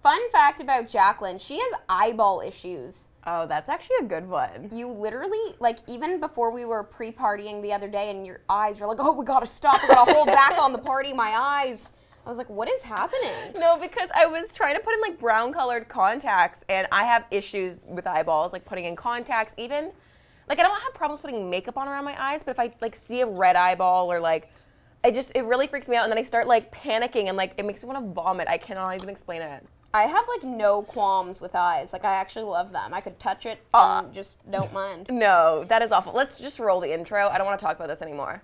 Fun fact about Jaclyn, she has eyeball issues. Oh, that's actually a good one. You literally, like, even before we were pre-partying the other day and your eyes are like, oh, we gotta stop, we gotta hold back on the party, my eyes. I was like, what is happening? No, because I was trying to put in like brown colored contacts and I have issues with eyeballs, like putting in contacts, even, like I don't have problems putting makeup on around my eyes, but if I like see a red eyeball or like, it really freaks me out and then I start like panicking and like it makes me want to vomit. I cannot even explain it. I have like no qualms with eyes. Like I actually love them. I could touch it and just don't mind. No, that is awful. Let's just roll the intro. I don't want to talk about this anymore.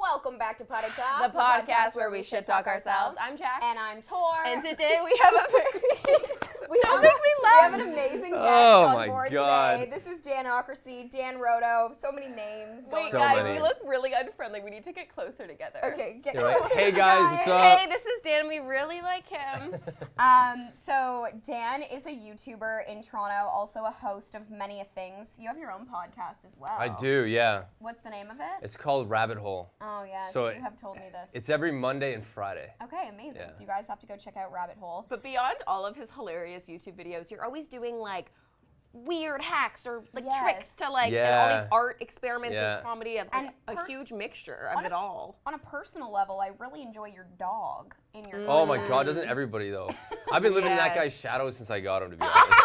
Welcome back to Poddy Talk, The podcast where we shit talk ourselves. I'm Jac. And I'm Tor. And today we have a very... Don't make me laugh. We have an amazing guest on board today. This is DanOCRACY, Dan Rodo, so many names. Wait, So guys, many. we look really unfriendly. We need to get closer together. Okay, get You're like, closer. hey guys, what's up? Hey, this is Dan. We really like him. So Dan is a YouTuber in Toronto, also a host of many things. You have your own podcast as well. I do, yeah. What's the name of it? It's called Rabbit Hole. Oh yes, So you have told me this. It's every Monday and Friday. Okay, amazing. Yeah. So you guys have to go check out Rabbit Hole. But beyond all of his hilarious YouTube videos, you're always doing like weird hacks or like Yes. tricks to like and all Yeah. these art experiments Yeah. and comedy and, And a huge mixture of on it all. On a personal level, I really enjoy your dog in your Oh my God, doesn't everybody though? I've been living in that Yes. guy's shadow since I got him, to be honest.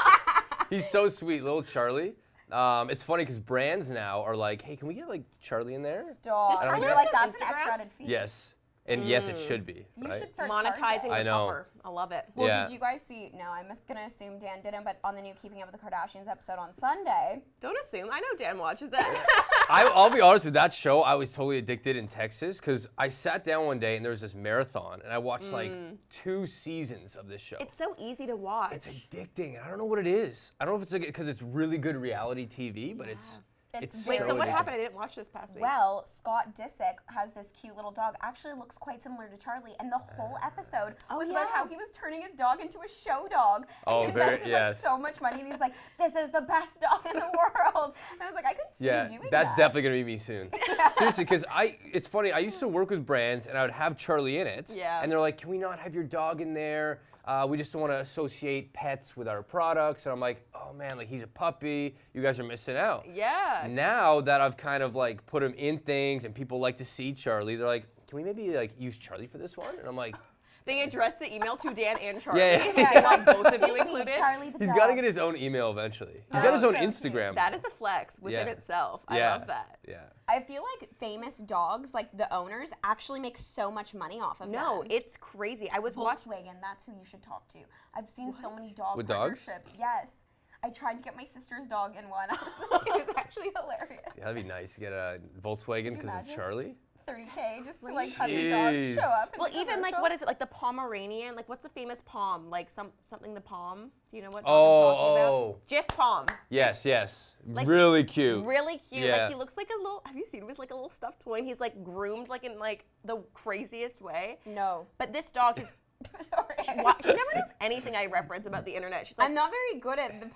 He's so sweet, little Charlie. It's funny because brands now are like, hey, can we get like Charlie in there? Stop. Does Charlie You're have like, an that's an Instagram? extra added fee. Yes. And yes, it should be, You right? should start Monetizing charging. the I know. popper. I love it. Well, Yeah. did you guys see? No, I'm just gonna assume Dan didn't. But on the new Keeping Up with the Kardashians episode on Sunday, Don't assume. I know Dan watches that. I'll be honest with that show. I was totally addicted in Texas because I sat down one day and there was this marathon and I watched like 2 seasons of this show. It's so easy to watch. It's addicting. I don't know what it is. I don't know if it's like because it's really good reality TV, but it's Wait, so what addicting. happened? I didn't watch this past week. well, Scott Disick has this cute little dog. Actually, looks quite similar to Charlie, and the whole episode was about how he was turning his dog into a show dog. And Oh, he very- invested yes. like so much money, and he's like, "This is the best dog in the world." And I was like, I could see Yeah, you doing that's that. definitely gonna be me soon. Seriously, because it's funny. I used to work with brands, and I would have Charlie in it. Yeah. And they're like, "Can we not have your dog in there? We just don't want to associate pets with our products." And I'm like, "Oh man, like he's a puppy. You guys are missing out." Yeah. Now that I've kind of like put him in things, and people like to see Charlie, they're like, "Can we maybe like use Charlie for this one?" And I'm like, They addressed the email to Dan and Charlie. Yeah, They want both of you See, included. Charlie the he's dog. got to get his own email eventually. He's got his own so cute. Instagram. That is a flex within Yeah. itself. I Yeah. love that. Yeah. I feel like famous dogs, like the owners, actually make so much money off of No, them. it's crazy. I was watching. Volkswagen, that's who you should talk to. I've seen so many dog With dogs? partnerships. Yes. I tried to get my sister's dog in one. I was like, it was actually hilarious. Yeah, that'd be nice to get a Volkswagen because of imagine? Charlie. $30K just to like have your dog Jeez. show up. in Well, the even like commercial. what is it? Like the Pomeranian. Like what's the famous Pom? Like something the Pom. Do you know what? Oh, I'm talking oh. about? Jif Pom. Yes, yes. Like, really cute. Really cute. Yeah. Like he looks like a little. Have you seen him? He's like a little stuffed toy, and he's like groomed like in like the craziest way. No. But this dog is. Sorry. She never knows anything I reference about the internet. She's like, I'm not very good at the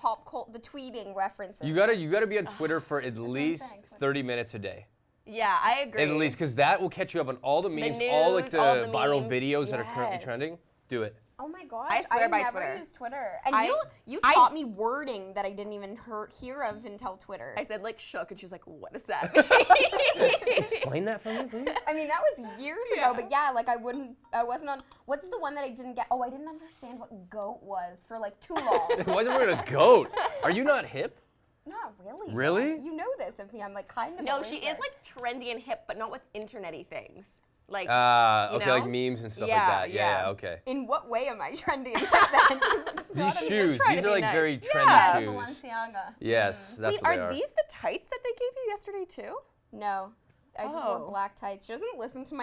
the tweeting references. You gotta be on Twitter for at least saying, Twitter. 30 minutes a day. yeah, I agree. At least, because that will catch you up on all the memes, all like news, the all the viral memes. videos that are currently Yes. trending. Do it. Oh my gosh. I swear by never Twitter. use Twitter. And I- you I- taught me wording that I didn't even hear of until Twitter. I said like shook, and she's like, "What does that mean?" Explain that for me, please. I mean, that was years ago, but yeah, like I wasn't on, what's the one that I didn't get? Oh, I didn't understand what goat was for like too long. Why is it wearing a goat? Are you not hip? Not really. Really? Dan. You know this of me. I'm like kind of. No, always she is like trendy and hip, but not with internet-y things. Like, Okay, you know? like memes and stuff Yeah, like that. Yeah, yeah. okay. In what way am I trendy then? 'Cause it's not These a- shoes, trying these to are be like nice. very trendy Yeah. shoes. Balenciaga. Yes, that's wait, what they are are. these the tights that they gave you yesterday too? No. I just Oh. wore black tights. She doesn't listen to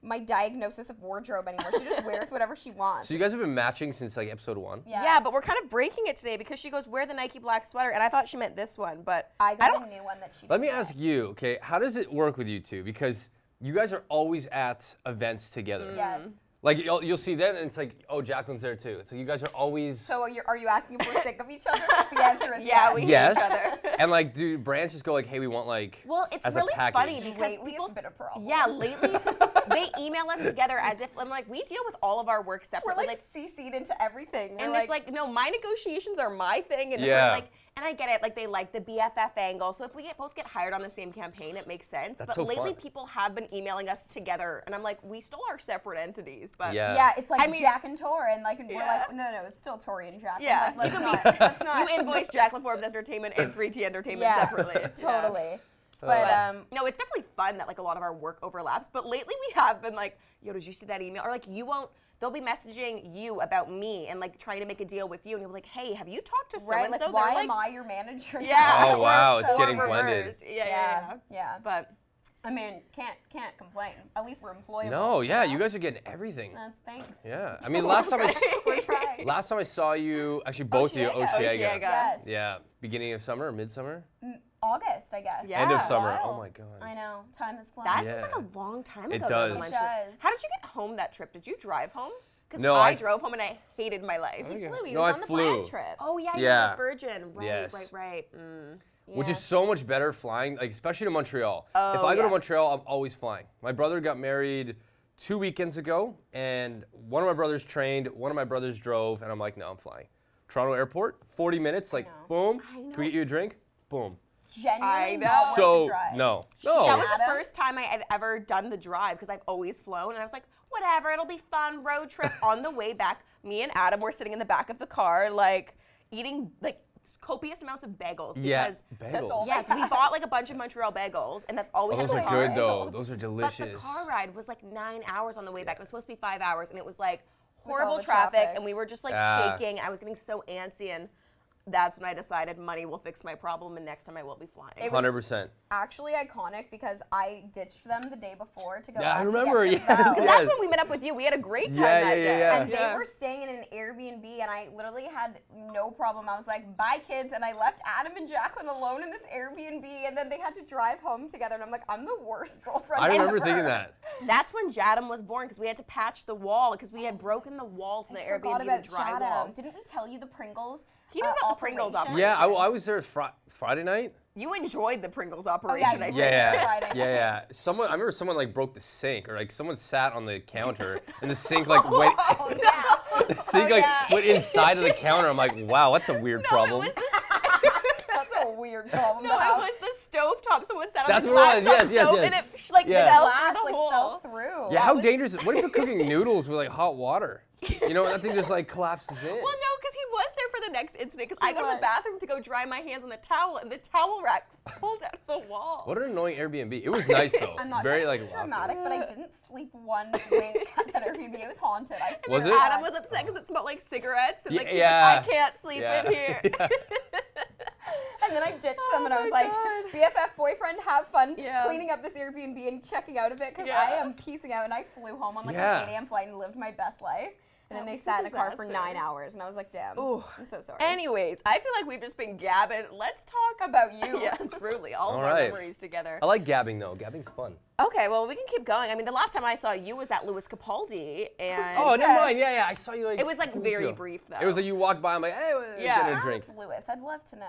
my diagnosis of wardrobe anymore. She just wears whatever she wants. So you guys have been matching since like episode 1? Yes. Yeah, but we're kind of breaking it today because she goes, wear the Nike black sweater, and I thought she meant this one, but I got don't. a new one that she Let me didn't ask you, okay, how does it work with you two? Because you guys are always at events together. get. Yes. Like you'll see them, and it's like, oh, Jaclyn's there too. It's like you guys are always. So are you asking if we're sick of each other? The answer is Yeah, yes. we hate yes. each other. And like, do brands just go like, hey, we want like. Well, it's as really a package. funny because Lately, people. it's been a problem. Yeah, lately they email us together as if I'm like we deal with all of our work We're separately. like CC'd into everything. And it's like, no, my negotiations are my thing, and Yeah. we're like, and I get it, like they like the BFF angle. So if we both get hired on the same campaign, it makes sense. That's but so lately, fun. people have been emailing us together, and I'm like, we still are separate entities, but Yeah, it's like I mean- Jac and Tor, and like we're Yeah. like, no, it's still Torri and Jac. Yeah, I'm like, you let's can not. Let's not. you invoice Jaclyn Forbes Entertainment and 3T Entertainment Yeah, separately. Yeah. totally. But No, it's definitely fun that like a lot of our work overlaps. But lately we have been like, yo, did you see that email? Or like you won't. They'll be messaging you about me and like trying to make a deal with you, and you're like, hey, have you talked to so right, and like so? why am I your manager? Yeah. Oh, wow, or it's so getting reverse. blended. Yeah. But I mean, can't complain. At least we're employable. No, yeah, you know? you guys are getting everything. That's thanks. Yeah, I mean, last time We're trying. last time I saw you, actually both of you, Oceaga. Oceaga. Yes. Yeah, beginning of summer or midsummer? August, I guess. Yeah. End of Yeah. summer. Wow. Oh my god. I know. Time is flying. that Yeah. seems like a long time It ago. does. Though, It does. How did you get home that trip? Did you drive home? Because No, I I drove home and I hated my life. He Okay. flew. He No, was I on the flew. flag trip. Oh yeah, you're Yeah. a virgin. Right, Yes. right. Which Yeah. is so much better flying, like especially to Montreal. Oh, if I go to yeah. Montreal, I'm always flying. My brother got married 2 weekends ago, and one of my brothers trained, one of my brothers drove, and I'm like, no, I'm flying. Toronto Airport, 40 minutes, like, know. boom. I know. Can we get you a drink? Boom. Genuinely I know. not worth the So, drive. no. That was the Adam? first time I had ever done the drive because I've always flown, and I was like, whatever, it'll be fun, road trip. On the way back, me and Adam were sitting in the back of the car, like eating like copious amounts of bagels. Yeah, Because That's all bagels. yes, we bought like a bunch of Montreal bagels, and that's all we Oh, had. those in are the car. good though. Those are But the delicious. car ride was like 9 hours on the way back. It was supposed to be 5 hours, and it was like all horrible the traffic, traffic. and we were just like Ah. shaking. I was getting so antsy, and that's when I decided money will fix my problem, and next time I will be flying. It was 100%. actually iconic because I ditched them the day before to go Yeah, I out to remember, get some yes, Val. yes. That's when we met up with you. We had a great time Yeah, that yeah, day. yeah. And they were staying in an Airbnb, and I literally had no problem. I was like, bye, kids. And I left Adam and Jaclyn alone in this Airbnb, and then they had to drive home together. And I'm like, I'm the worst girlfriend I remember ever. thinking that. That's when Jadam was born because we had to patch the wall because we had broken the wall to the I forgot Airbnb, about the drywall. Jadam. Didn't we tell you the Pringles? He knew about the Pringles operation. Yeah, I was there Friday night. You enjoyed the Pringles Oh, operation, I think. Yeah, Friday. yeah. I remember someone like broke the sink, or like someone sat on the counter, and the sink like went. Oh, yeah. The sink Oh, like yeah. went inside of the counter. I'm like, wow, that's a weird problem. It was the, That's a weird problem no, to it have. was the stovetop. Someone sat on That's the what it was, glass yes, yes, stove, yes. and it like Yeah. fell Glass, through the like, hole. fell through. Yeah, how dangerous is it? What if you're cooking noodles with like hot water? You know, that thing just like collapses in. Well, no, because he was there for the next incident. Because I go to was. the bathroom to go dry my hands on the towel, and the towel rack pulled out of the wall. What an annoying Airbnb. It was nice though. I'm not Very trying like to be lofty. dramatic, but I didn't sleep one wink at that Airbnb. It was haunted. I swear. Was to it? God. Adam was upset because it smelled like cigarettes, and like, he's Yeah. like, I can't sleep Yeah. in here. Yeah. And then I ditched them, and I Oh was my like, God. BFF boyfriend, have fun Yeah. cleaning up this Airbnb and checking out of it, because Yeah. I am piecing out. And I flew home on like Yeah. an 8 a.m. flight and lived my best life. And then That they was sat a in the car for disaster. 9 hours, and I was like, damn, Ooh. I'm so sorry. Anyways, I feel like we've just been gabbing. Let's talk about you. Yeah, truly, all of All our right. memories together. I like gabbing though. Gabbing's fun. Okay, well, we can keep going. I mean, the last time I saw you was at Lewis Capaldi, and Oh, never mind. Yeah. I saw you like. it was like a few weeks very ago. brief though. It was like you walked by. I'm like, hey, Yeah. getting a drink. How's Lewis? I'd love to know.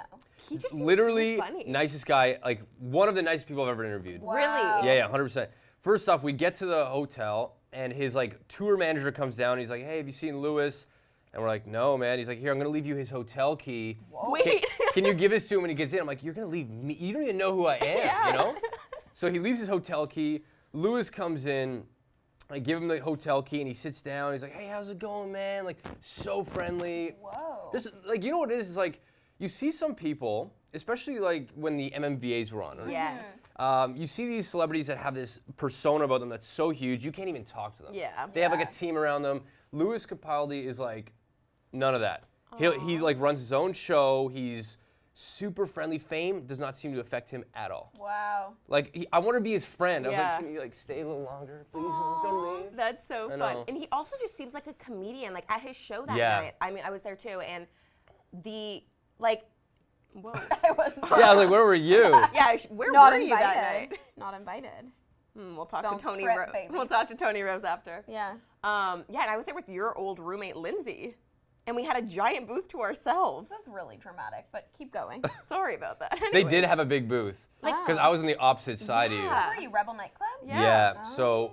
he just seems Literally so funny. nicest guy. Like one of the nicest people I've ever interviewed. Wow. Really? Yeah, 100%. First off, we get to the hotel, and his like tour manager comes down. And he's like, "Hey, have you seen Lewis?" And we're like, "No, man." He's like, "Here, I'm gonna leave you his hotel key. Wait. Can you give this to him when he gets in?" I'm like, "You're gonna leave me? You don't even know who I am, Yeah. you know?" So he leaves his hotel key. Lewis comes in. I give him the hotel key, and he sits down. He's like, "Hey, how's it going, man?" Like, so friendly. Whoa. Just like, you know what it is? Is like, you see some people, especially like when the MMVAs were on. Right? Yes. You see these celebrities that have this persona about them that's so huge, you can't even talk to them. Yeah. They have like Yeah. a team around them. Lewis Capaldi is like none of that. He's like runs his own show. He's super friendly. Fame does not seem to affect him at all. Wow. Like I want to be his friend. I was Yeah. like, can you like stay a little longer, please? Don't leave. That's so I fun. know. And he also just seems like a comedian. Like at his show that Yeah. night, I mean, I was there too, and the like, whoa. I was not. Yeah, I was like, where were you? Yeah, where Not were you invited. that night? Not invited. We'll talk Don't to Tony. trip, baby. We'll talk to Tony Rose after. Yeah. Yeah, and I was there with your old roommate Lindsay, and we had a giant booth to ourselves. This is really dramatic, but keep going. Sorry about that. They Anyway. did have a big booth. Because I was on the opposite side of you. Yeah. Where were you, Rebel Nightclub? Yeah. So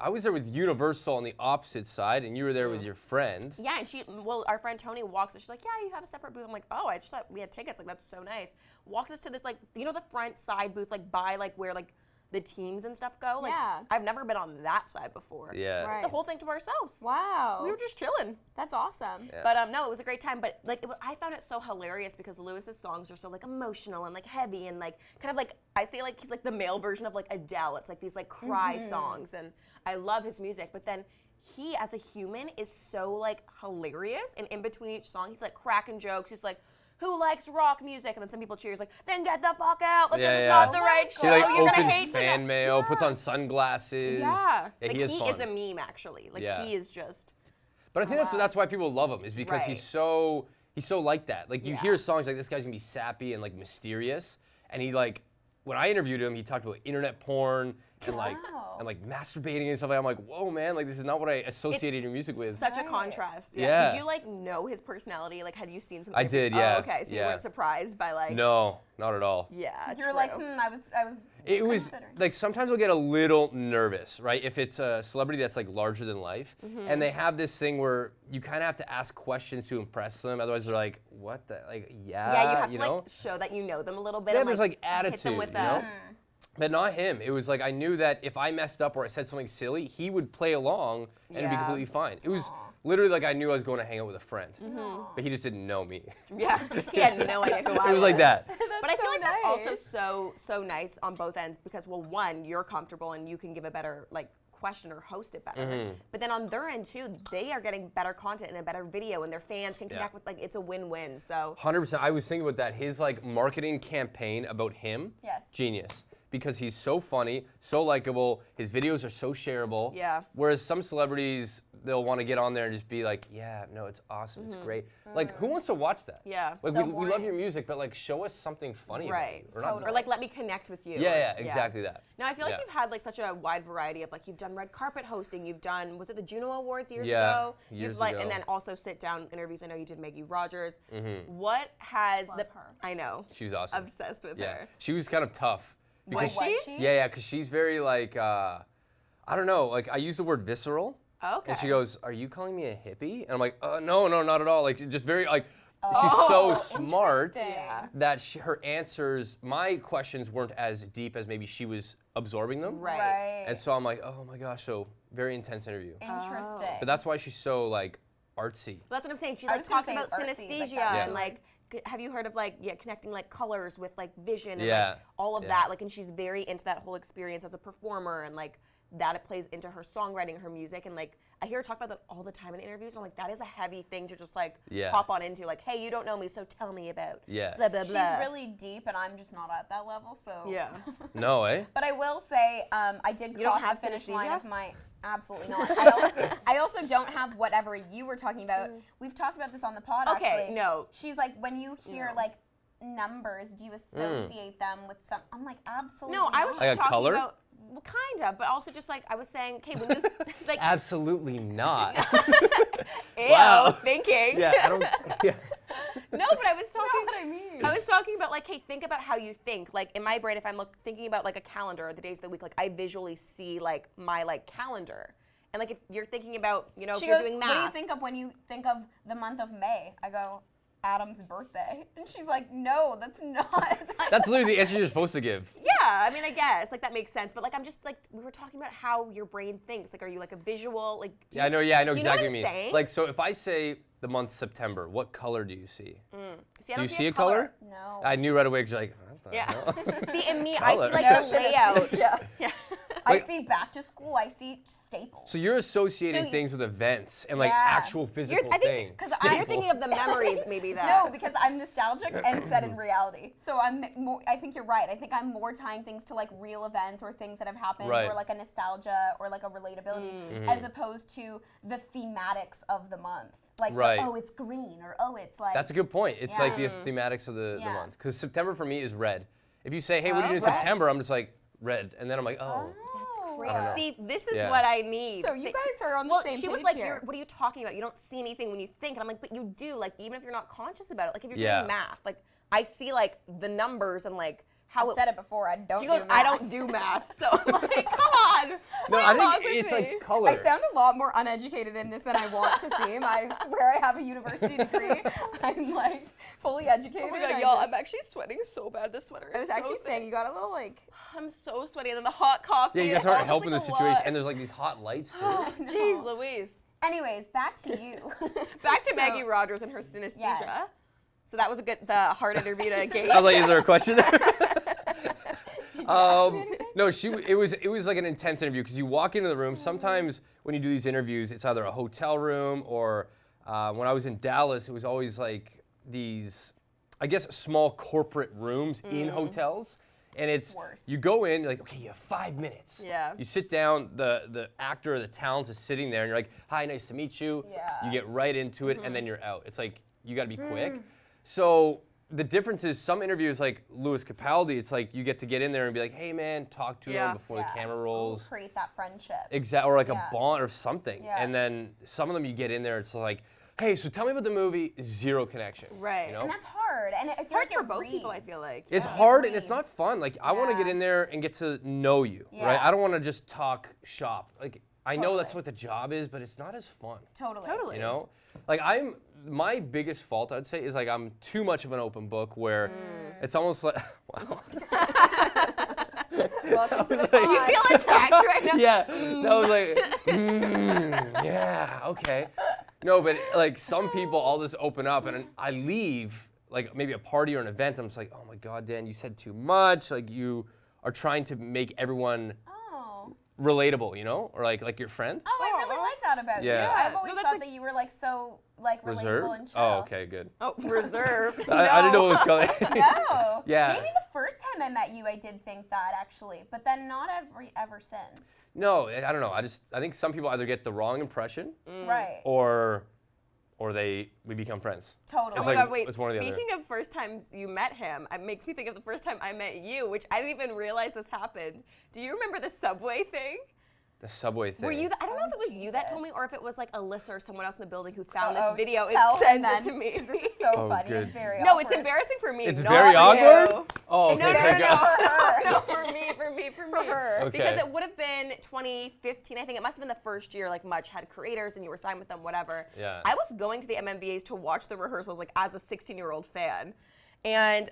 I was there with Universal on the opposite side, and you were there with your friend. Yeah, and our friend Tony walks us. She's like, yeah, you have a separate booth. I'm like, oh, I just thought we had tickets. Like, that's so nice. Walks us to this, like, you know, the front side booth, like, by, like, where, like, the teams and stuff go. Like, Yeah. I've never been on that side before. Yeah. Right. The whole thing to ourselves. Wow. We were just chilling. That's awesome. Yeah. But no, it was a great time. But like, I found it so hilarious because Lewis's songs are so like emotional and like heavy and like kind of like I say like he's like the male version of like Adele. It's like these like cry songs, and I love his music. But then he, as a human, is so like hilarious. And in between each song, he's like cracking jokes. He's like, who likes rock music? And then some people cheers like, then get the fuck out. Like, this is not the right He show. like You're gonna opens hate fan tonight. mail, puts on sunglasses. Yeah. Yeah, Like, he is fun. a meme, actually. Like, Yeah. he is just... But I think that's why people love him, is because Right. he's so like that. Like you Yeah. hear songs like this guy's gonna be sappy and like mysterious, and he like when I interviewed him, he talked about internet porn and like Wow. and like masturbating and stuff. I'm like, whoa, man, like this is not what I associated your music with. Such a Right. contrast. Yeah. Did you like know his personality? Like, had you seen some? I did, yeah. Oh, okay, so you Yeah. weren't surprised by like. No, not at all. Yeah. You're true. like, I was It was considering. like sometimes I'll get a little nervous, right? If it's a celebrity that's like larger than life, and they have this thing where you kind of have to ask questions to impress them. Otherwise, they're like, "What the like?" Yeah, Yeah, you have to know? like show that you know them a little bit. They and, have this like hit attitude, them with you know? a. But not him. It was like I knew that if I messed up or I said something silly, he would play along and it'd be Yeah. completely fine. It was literally like I knew I was going to hang out with a friend, but he just didn't know me. Yeah. He had no idea who I was. It was like that. But I feel so like that's also nice. so nice on both ends because, well, one, you're comfortable and you can give a better like question or host it better. But then on their end too, they are getting better content and a better video, and their fans can connect with like it's a win-win. So 100%. I was thinking about that. His like marketing campaign about him, Yes. genius. Because he's so funny, so likable. His videos are so shareable. Yeah. Whereas some celebrities, they'll want to get on there and just be like, yeah, no, it's awesome, it's great. Like, who wants to watch that? Yeah. Like, So we love your boring. music, but like, show us something funny. about Right. you. We're not- Or like let me connect with you. Yeah, exactly that. Now I feel like Yeah. you've had like such a wide variety of like you've done red carpet hosting, you've done was it the Juno Awards years Yeah, ago? years You've like ago. and then also sit down interviews. I know you did Maggie Rogers. What has Love the her. I know. She was awesome. Obsessed with Yeah. her. She was kind of tough. Was Was she? she? Yeah, because she's very like, I don't know, like I use the word visceral. Okay. And she goes, "Are you calling me a hippie?" And I'm like, "No, not at all." Like, just very like, she's so smart interesting. Yeah. that her answers, my questions weren't as deep as maybe she was absorbing them. Right. Right. And so I'm like, "Oh my gosh!" So very intense interview. Interesting. But that's why she's so like artsy. Well, that's what I'm saying. She I like was gonna talks say about artsy, but synesthesia that's and like have you heard of like connecting like colors with like vision and Yeah. like all of Yeah. that like and she's very into that whole experience as a performer and like that it plays into her songwriting, her music, and like I hear her talk about that all the time in interviews. And I'm like, that is a heavy thing to just like Yeah. hop on into. Like, hey, you don't know me, so tell me about Yeah. blah blah She's blah. really deep, and I'm just not at that level. So Yeah. No, eh? But I will say, I did You don't cross have the finish line synesthesia? of my. Absolutely not. I also don't have whatever you were talking about. We've talked about this on the pod. Okay, actually. no. She's like, when you hear No. like numbers, do you associate them with some? I'm like, absolutely. No, I was not. Like just a talking color? about well, kind of, but also just like I was saying, okay, when you like Absolutely not. ew, Wow. thinking. Yeah, I don't. Yeah. No, but I was talking. what I mean. I was talking about like, hey, think about how you think. Like in my brain, if I'm thinking about like a calendar, the days of the week, like I visually see like my like calendar, and like if you're thinking about, you know, She if you're goes, doing what do you math. think of when you think of the month of May? I go, Adam's birthday. And she's like, no, that's not. That's literally the answer you're supposed to give. Yeah, I mean, I guess like that makes sense. But like, I'm just like we were talking about how your brain thinks. Like, are you like a visual? Like, do Yeah, I know. you- Yeah, I know do you exactly what what you I'm mean. saying? Like, so if I say the month September, what color do you see? See, I Do you don't see a color? No. I knew right away because you're like, what the Yeah. hell? See, in me, Color. I see like No the layout. synesthesia. Yeah. I Like- see back to school. I see staples. So you're associating So- things with events and like Yeah. actual physical I things. think because you're thinking of the memories, maybe that. No, because I'm nostalgic and set in reality. So I think you're right. I think I'm more tying things to like real events or things that have happened Right. or like a nostalgia or like a relatability as opposed to the thematics of the month. Like, Right. oh, it's green or oh, it's like. That's a good point. It's like the Yeah. thematics of the Yeah. month. Because September for me is red. If you say, hey, what do you do in Red. September? I'm just like, red. And then I'm like, oh. Great. I don't know. See, this is Yeah. what I need. So you guys are on the well, same she page was like, here. what are you talking about? You don't see anything when you think. And I'm like, but you do. Like, even if you're not conscious about it. Like, if you're Yeah. doing math, like, I see, like, the numbers and, like, how I've said it before. I don't. She goes, do I math. don't do math. So I'm like, come on. No, play I along think with it's me. like color. I sound a lot more uneducated in this than I want to seem. I swear I have a university degree. I'm like fully educated. Oh my god, I y'all, just- I'm actually sweating so bad. This sweater is I was so actually thick. saying you got a little like. I'm so sweaty. And then the hot coffee. Yeah, you guys all aren't just, helping like, the a situation. lot. And there's like these hot lights too. Jeez Louise. Anyways, back to you. Back to So- Maggie Rogers and her synesthesia. Yes. So that was the hard interview to gauge. I was like, is there a question there? Did you ask me anything? No, it was like an intense interview because you walk into the room. Sometimes when you do these interviews, it's either a hotel room or when I was in Dallas, it was always like these, I guess, small corporate rooms in hotels. And it's, Worse. you go in, you're like, okay, you have 5 minutes. Yeah. You sit down, the actor or the talent is sitting there, and you're like, hi, nice to meet you. Yeah. You get right into it, and then you're out. It's like, you gotta be quick. So the difference is some interviews like Lewis Capaldi, it's like you get to get in there and be like, hey man, talk to Yeah. him before the camera rolls. Create that friendship. Or like Yeah. a bond or something. Yeah. And then some of them you get in there, it's like, hey, so tell me about the movie, zero connection. Right. You know? And that's hard. And it's hard for both people, I feel like. It's Yeah. hard It and it's not reads. fun. Like I want to get Yeah. in there and get to know you, right? Yeah. I don't want to just talk shop. Like I know that's Totally. what the job is, but it's not as fun. Totally. You know? Like my biggest fault I'd say is like I'm too much of an open book where it's almost like wow. Welcome to the Like- pod. You feel attacked right now? Yeah, that was like, yeah, okay. No, but like some people, I'll just open up and I leave, like maybe a party or an event, I'm just like, oh my God, Dan, you said too much. Like you are trying to make everyone Oh. relatable, you know? Or like your friend. Oh, I really like that about you. Yeah. I've always No, that's thought that you were like so like Reserved? relatable and chill. Oh, okay, good. Oh, reserved. I didn't know what was coming. No. Yeah. Maybe the first time I met you, I did think that actually, but then not ever since. No, I don't know. I think some people either get the wrong impression Right. or we become friends. Totally. Oh It's my like- god, wait, it's one or the other. speaking of first times you met him, it makes me think of the first time I met you, which I didn't even realize this happened. Do you remember the subway thing? The subway thing. Were you, I don't know if it was Oh, you that told me Jesus. or if it was like Alyssa or someone else in the building who found Uh-oh, this video and tell sent him then, it to me. 'cause This is so Oh, funny good. and very No, awkward. it's embarrassing for me. It's not very for awkward? you. Oh, okay, no, thank no, God. no, no, for me. For her. Okay. Because it would have been 2015, I think. It must have been the first year, like, Much had creators and you were signed with them, whatever. Yeah. I was going to the MMVAs to watch the rehearsals, like, as a 16-year-old fan. And,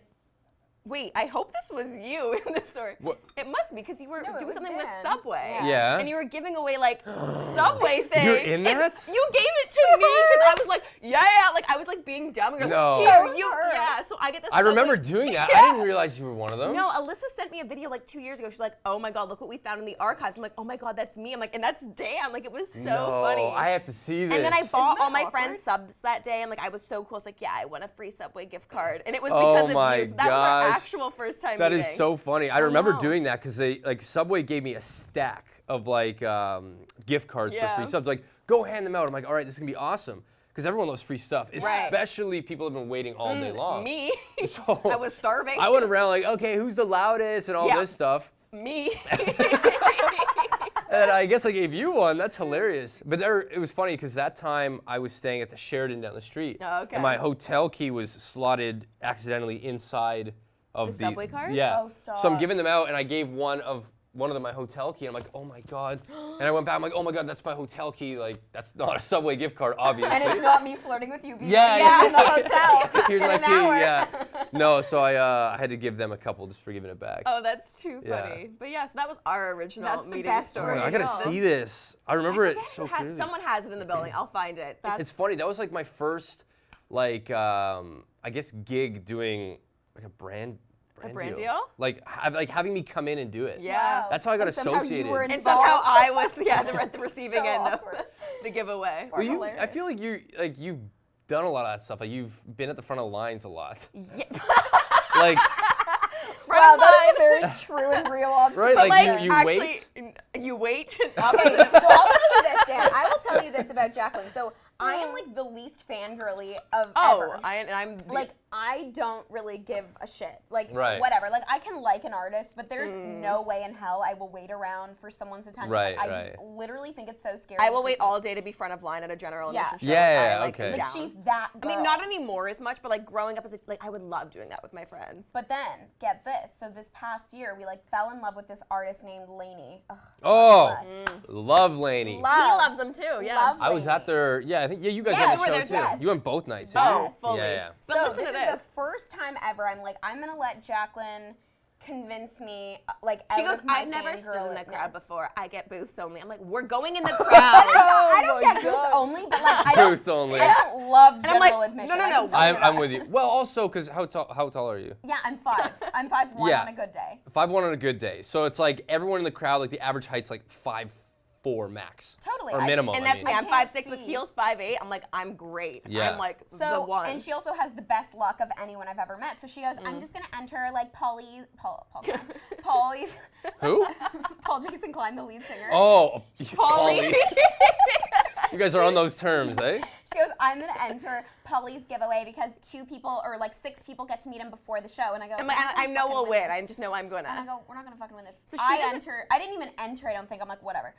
wait, I hope this was you in this story. What? It must be, because you were No, it doing was something with Dan. Subway. Yeah. And you were giving away, like, Subway things. You're in And that? you gave it to me, because I was like, yeah, like, I was, like, being dumb. You're No. like, here, That was you, her. yeah. So I get this I remember Subway- doing that. Yeah. I didn't realize you were one of them. No, Alyssa sent me a video like 2 years ago. She's like, oh my God, look what we found in the archives. I'm like, oh my God, that's me. I'm like, and that's Dan. Like, it was so No, funny. I have to see this. And then I bought that all my awkward? friends subs that day, and like I was so cool. It's like, yeah, I won a free Subway gift card, and it was Oh because of my you. So that was our gosh. actual first time That meeting. is so funny. I remember know. doing that because they like Subway gave me a stack of like gift cards Yeah. for free subs. Like, go hand them out. I'm like, all right, this is gonna be awesome because everyone loves free stuff, Right. especially people have been waiting all day long. Me, So I was starving. I went around like, okay, who's the loudest and all Yeah. this stuff. Me. And I guess I gave you one. That's hilarious. But it was funny because that time I was staying at the Sheraton down the street. Oh, okay. And my hotel key was slotted accidentally inside of The Subway cards? Yeah. Oh, stop. So I'm giving them out, and I gave one of them my hotel key. And I'm like, oh my God. And I went back. I'm like, oh my God, that's my hotel key. Like, that's not a Subway gift card, obviously. And it's not me flirting with you. Yeah, in the hotel. Here's in my an key. hour. Yeah. No, so I had to give them a couple just for giving it back. Oh, that's too Yeah. funny. But yeah, so that was our original That's the meeting best story. I gotta Yeah. see this. I remember it so Has- clearly. someone has it in the building. I'll find it. It's funny. That was like my first, like, I guess gig doing like a brand deal? Like, having me come in and do it. Yeah. Wow. That's how I got And somehow you associated. were And somehow involved. I was, at the receiving So end awkward. of the giveaway. Well, I hilarious. feel like you've done a lot of that stuff. Like you've been at the front of the lines a lot. Yeah. Like, Wow, that is a very true and real observation. right? Like, Like, you actually, wait. you wait. Okay, so I'll tell you this, Dan. I will tell you this about Jaclyn. So I am like the least fangirly of Oh, ever. I'm Like, I don't really give a shit. Like, Right. whatever. Like, I can like an artist, but there's no way in hell I will wait around for someone's attention. Right, I right. just literally think it's so scary. I will wait creepy. all day to be front of line at a general Yeah. admission show. Yeah, I, like, okay. am Like, down. she's that girl. I mean, not anymore as much, but like growing up as a, like I would love doing that with my friends. But then, get this. So this past year, we like fell in love with this artist named Lainey. Ugh, Oh, bless. love Lainey. He loves them too. Yeah. Love I was at Lainey. their, I think, you guys Yeah, had the we were show there, too. yes. You went both nights. Oh, didn't you? fully. Yeah. But So listen to this this. is the first time ever I'm like, I'm gonna let Jaclyn convince me, like, She out goes, of my I've never stood in the crowd fangirlness." before. I get booths only. I'm like, we're going in the crowd. I don't my get booths God. only, but like I don't, Booth only. I don't love I'm general like, admission. no, I no, can tell you I'm that. with you. Well, also, because how tall are you? Yeah, I'm 5. I'm 5'1" Yeah. on a good day. 5'1" on a good day. So it's like everyone in the crowd, like the average height's like 5'4" max. Totally. Or I- minimum. And I that's mean. me. I'm can't 5'6" with see. heels 5'8". I'm like, I'm great. Yeah. I'm like the So, one. and she also has the best luck of anyone I've ever met. So she goes, I'm just gonna enter like Polly's, Who? Paul Jason Klein, the lead singer. Oh, Polly. You guys are on those terms, eh? She goes, I'm gonna enter Polly's giveaway because 2 people or like 6 people get to meet him before the show. And I go, And "We're not I gonna know fucking we'll win. this." I just know I'm And I gonna. go, we're not gonna fucking win this. So I she enter. I didn't even enter. I don't think. I'm like, whatever.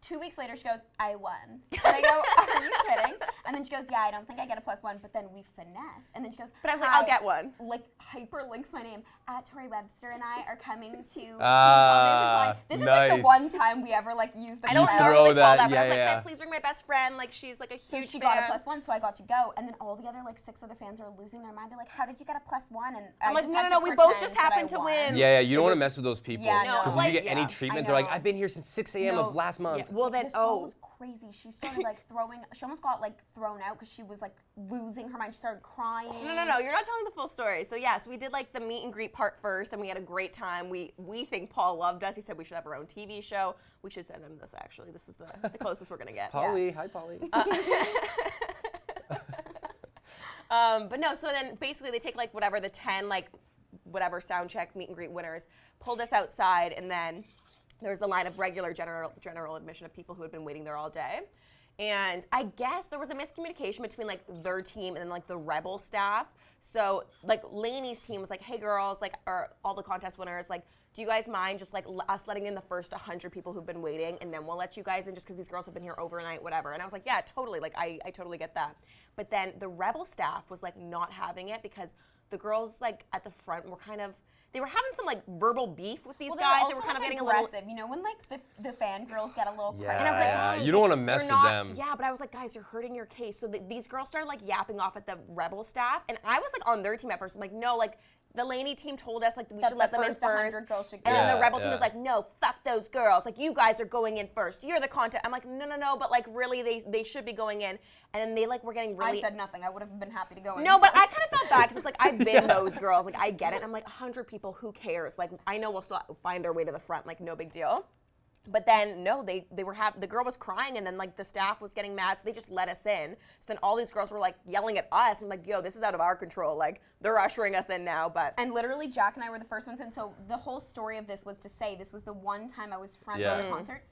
2 weeks later, she goes, I won. And I go, are you kidding? And then she goes, yeah, I don't think I get a +1, but then we finessed. And then she goes, But I was like, "Hi," I'll get one. like hyperlinks my name at Torri Webster and I are coming to see Ah, This is like the nice. one time we ever like use the I don't You crowd. throw normally that, call that, but I was yeah, like, yeah. can I please bring my best friend? Like, she's like a So huge she fan. got a +1, so I got to go. And then all the other like 6 other fans are losing their mind. They're like, how did you get a +1? And I'm I like, just no, had no, to no, we both pretend just that I happened to won. win. Yeah, you don't want to mess with those people. Yeah, no. Because Like, if you get any yeah, treatment, I they're like, know. I've been here since 6 a.m. No. of last month. Yeah, well, then, This girl oh. was crazy. She started like throwing. She almost got like thrown out because she was like losing her mind. She started crying. No, no, no, you're not telling the full story. So yes, we did like the meet and greet part first, and we had a great time. We think Paul loved us. He said we should have our own TV show. We should send him this actually. This is the closest we're gonna get. Polly, hi Polly. But no, so then basically they take like whatever the 10 like whatever sound check meet and greet winners, pulled us outside, and then there was the line of regular general admission of people who had been waiting there all day. And I guess there was a miscommunication between like their team and then like the Rebel staff. So like Lainey's team was like, hey girls, like or all the contest winners, like, do you guys mind just like us letting in the first 100 people who've been waiting, and then we'll let you guys in just because these girls have been here overnight, whatever. And I was like, yeah, totally. Like I totally get that. But then the Rebel staff was like not having it because the girls like at the front were kind of, they were having some like verbal beef with these Well, guys. also They were kind of like, getting a little. aggressive. You know when like the fangirls get a little crazy. Yeah, And I was like, yeah. guys, You don't want to mess they're with not- them. Yeah, but I was like, guys, you're hurting your case. So these girls started like yapping off at the Rebel staff, and I was like on their team at first. I'm like, no, like the Lainey team told us like we That should let the them in first 100 first. girls should And go. then the Yeah, Rebel team yeah. was like, no, fuck those girls. Like you guys are going in first. You're the content. I'm like, no, but like really, they should be going in. And then they like were getting really. I said nothing. I would have been happy to go in. No, but I first. kind of felt bad because it's like I've been those girls. Like I get it. I'm like 100 people. Who cares? Like I know we'll still find our way to the front. Like no big deal. But then no, they were the girl was crying, and then like the staff was getting mad, so they just let us in. So then all these girls were like yelling at us. I'm like, yo, this is out of our control. Like they're ushering us in now. But And literally, Jack and I were the first ones in. So the whole story of this was to say this was the one time I was front row at Yeah. a concert.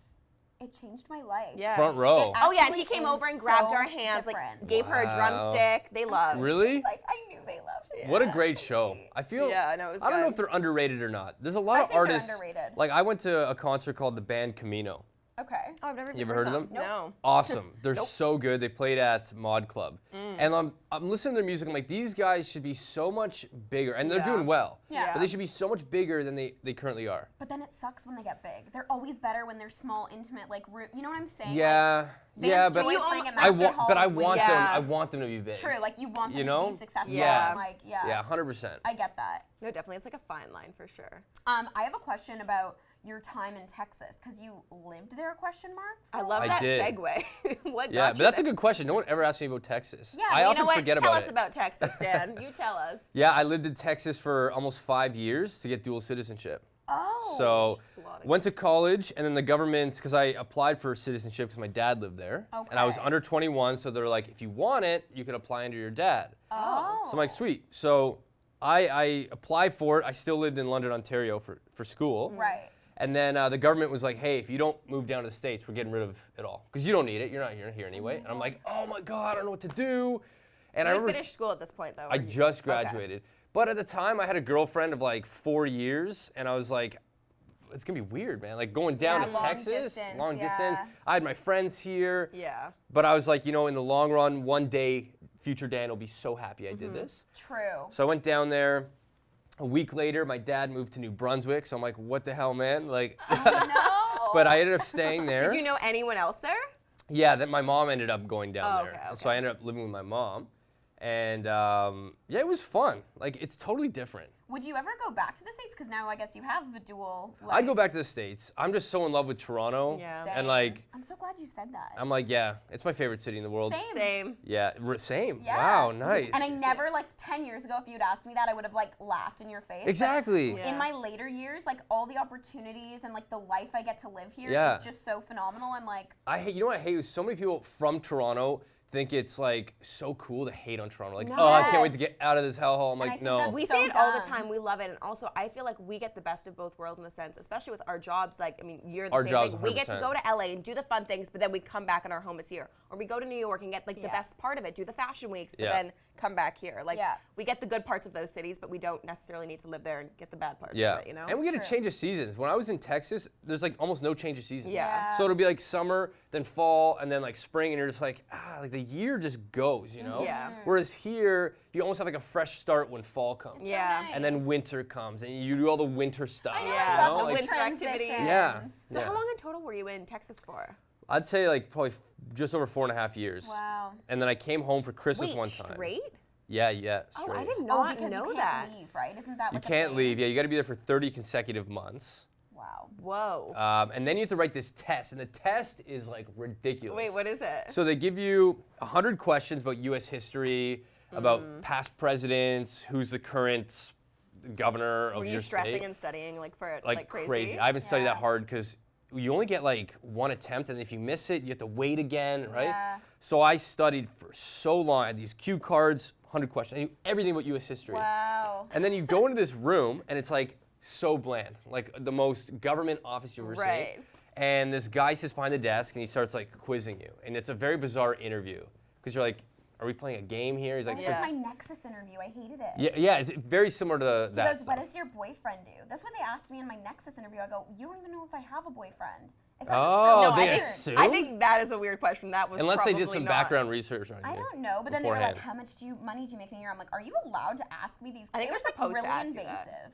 It changed my life. yeah. Front row. Oh yeah, and he Actually came is over and grabbed so our hands, different. like gave her a Wow. drumstick. They loved. Really? Like I knew they loved it. What a great show. I feel. Yeah, I know, it was I don't know good. if they're underrated or not. There's a lot I of think they're artists. underrated. Like I went to a concert called the band Camino. Okay. Oh, I've never You ever heard of them? No. Awesome. They're so good. They played at Mod Club. And I'm listening to their music. I'm like, these guys should be so much bigger. And they're Yeah. doing well. Yeah. But they should be so much bigger than they currently are. But then it sucks when they get big. They're always better when they're small, intimate, like room. You know what I'm saying? Yeah. Like, Yeah, bands but joy you playing at I Master want but I Halls when want you- them Yeah. I want them to be big. True, like you want them You to know? be successful. Yeah. And, like yeah. Yeah, 100%. I get that. No, definitely. It's like a fine line for sure. I have a question about your time in Texas because you lived there? Question mark. I love I that did. segue. What Yeah, got but you that's a there? good question. No one ever asked me about Texas. Yeah, I but often You know what? forget Tell about us it. about Texas, Dan. You tell us. Yeah, I lived in Texas for almost 5 years to get dual citizenship. Oh. So Exploding. went to college, and then the government, because I applied for citizenship because my dad lived there, and I was Okay. under 21, so they're like, if you want it, you can apply under your dad. Oh. So I'm like, sweet. So I applied for it. I still lived in London, Ontario for school. Right. And then the government was like, hey, if you don't move down to the States, we're getting rid of it all. Because you don't need it. You're not here anyway. And I'm like, oh my God, I don't know what to do. And I You remember finished school at this point, though. I just graduated. But at the time, I had a girlfriend of like 4 years. And I was like, it's going to be weird, man. Like going down to long Texas, distance, long yeah. distance. I had my friends here. Yeah. But I was like, you know, in the long run, one day, future Dan will be so happy I did this. True. So I went down there. A week later, my dad moved to New Brunswick. So I'm like, what the hell, man? Like, No. but I ended up staying there. Did you know anyone else there? Yeah, that my mom ended up going down Oh, there. okay, And so I ended up living with my mom. And yeah, it was fun. Like, it's totally different. Would you ever go back to the States? Because now I guess you have the dual life. I'd go back to the States. I'm just so in love with Toronto. Yeah. Same. And like, I'm so glad you said that. I'm like, yeah, it's my favorite city in the world. Same. Yeah, same. Yeah. Wow, nice. And I never, like 10 years ago, if you'd asked me that, I would have like laughed in your face. But Exactly. Yeah. in my later years, like all the opportunities and like the life I get to live here Yeah. is just so phenomenal. I'm like, I hate, you know what I hate is so many people from Toronto think it's like so cool to hate on Toronto. Like, No. oh, I can't wait to Yes. get out of this hellhole. I'm And I like, think no. that's We so say it all the dumb. time. We love it. And also, I feel like we get the best of both worlds in the sense, especially with our jobs. Like, I mean, you're the Our same jobs, thing. We get to 100%. go to LA and do the fun things, but then we come back and our home is here. Or we go to New York and get like the Yeah. best part of it, do the fashion weeks, but Yeah. then come back here. Like, Yeah. we get the good parts of those cities, but we don't necessarily need to live there and get the bad parts Yeah. of it, you know? And we get a True. change of seasons. When I was in Texas, there's like almost no change of seasons. Yeah. So it'll be like summer, then fall, and then like spring, and you're just like, like the year just goes, you know? Yeah. Whereas here, you almost have like a fresh start when fall comes. Yeah. nice. And then winter comes, and you do all the winter stuff. I know, Yeah. I The love those winter activities. transitions. Yeah. So yeah. how long in total were you in Texas for? I'd say like probably just over 4.5 years. Wow. And then I came home for Christmas Wait, one time. straight? Yeah, straight. Oh, I did Oh, not because know you that. can't leave, right? Isn't that You like a can't thing? leave. Yeah, you got to be there for 30 consecutive months. Wow. Whoa. And then you have to write this test, and the test is like ridiculous. Wait, what is it? So they give you 100 questions about U.S. history, about past presidents, who's the current governor of Were your you stressing state. and studying like for Like crazy? crazy. I haven't studied that Yeah. hard because you only get like one attempt, and if you miss it, you have to wait again, right? Yeah. So I studied for so long. I had these cue cards, 100 questions. I knew everything about U.S. history. Wow. And then you go into this room, and it's like so bland, like the most government office you've ever Right. seen. And this guy sits behind the desk, and he starts like quizzing you, and it's a very bizarre interview because you're like, "Are we playing a game here?" He's like, That's Yeah. like my Nexus interview. I hated it. "Yeah, it's very similar to He that." goes, stuff. what does your boyfriend do? That's what they asked me in my Nexus interview. I go, you don't even know if I have a boyfriend. If Oh, No, they I assume? think that is a weird question. That was Unless they did probably some not. background research on you. I don't know, but then they were like, beforehand. how much money do you make in a year? I'm like, are you allowed to ask me these? I think it they're was like supposed to really ask you that. invasive.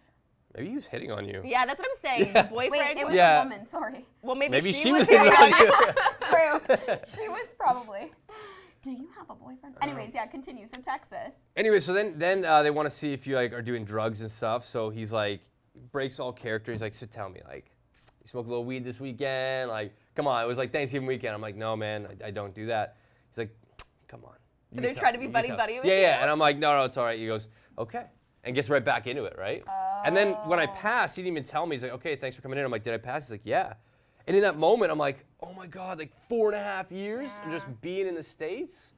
Maybe he was hitting on you. Yeah, that's what I'm saying. The boyfriend. Wait, it was Yeah. a woman. Sorry. well, maybe Maybe she she was was hitting on you. True. She was probably. Do you have a boyfriend? Anyways, yeah, continue. So Texas. Anyway, so then they want to see if you like are doing drugs and stuff. So he's like breaks all character. He's like, so tell me, like, you smoke a little weed this weekend? Like, come on. It was like Thanksgiving weekend. I'm like, no, man, I don't do that. He's like, come on. You They're can trying tell to be me, you can buddy-buddy tell with me." you? Yeah. And I'm like, no, it's all right. He goes, okay. And gets right back into it, right? And then when I passed, he didn't even tell me. He's like, okay, thanks for coming in. I'm like, did I pass? He's like, yeah. And in that moment, I'm like, oh my God, like 4.5 years of just being in the States?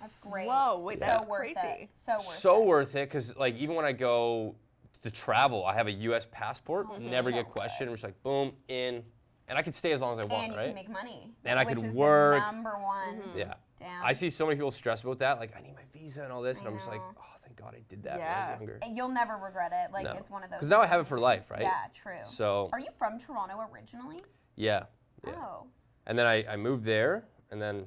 That's great. Whoa, wait, that's so worth crazy. It. So worth it. So worth it, because like even when I go to travel, I have a U.S. passport, never so get questioned. We're just like, boom, in. And I can stay as long as I want, And you right? can make money. And I which could is work. The number one. Yeah. Damn. I see so many people stress about that. Like, I need my visa and all this. And I'm just like, know. oh, thank God I did that when I Yeah. was younger. And you'll never regret it. Like No. it's one of those. Because now I things have it for that life, is- right? Yeah, true. So, Are you from Toronto originally? yeah. Oh, And then I moved there, and then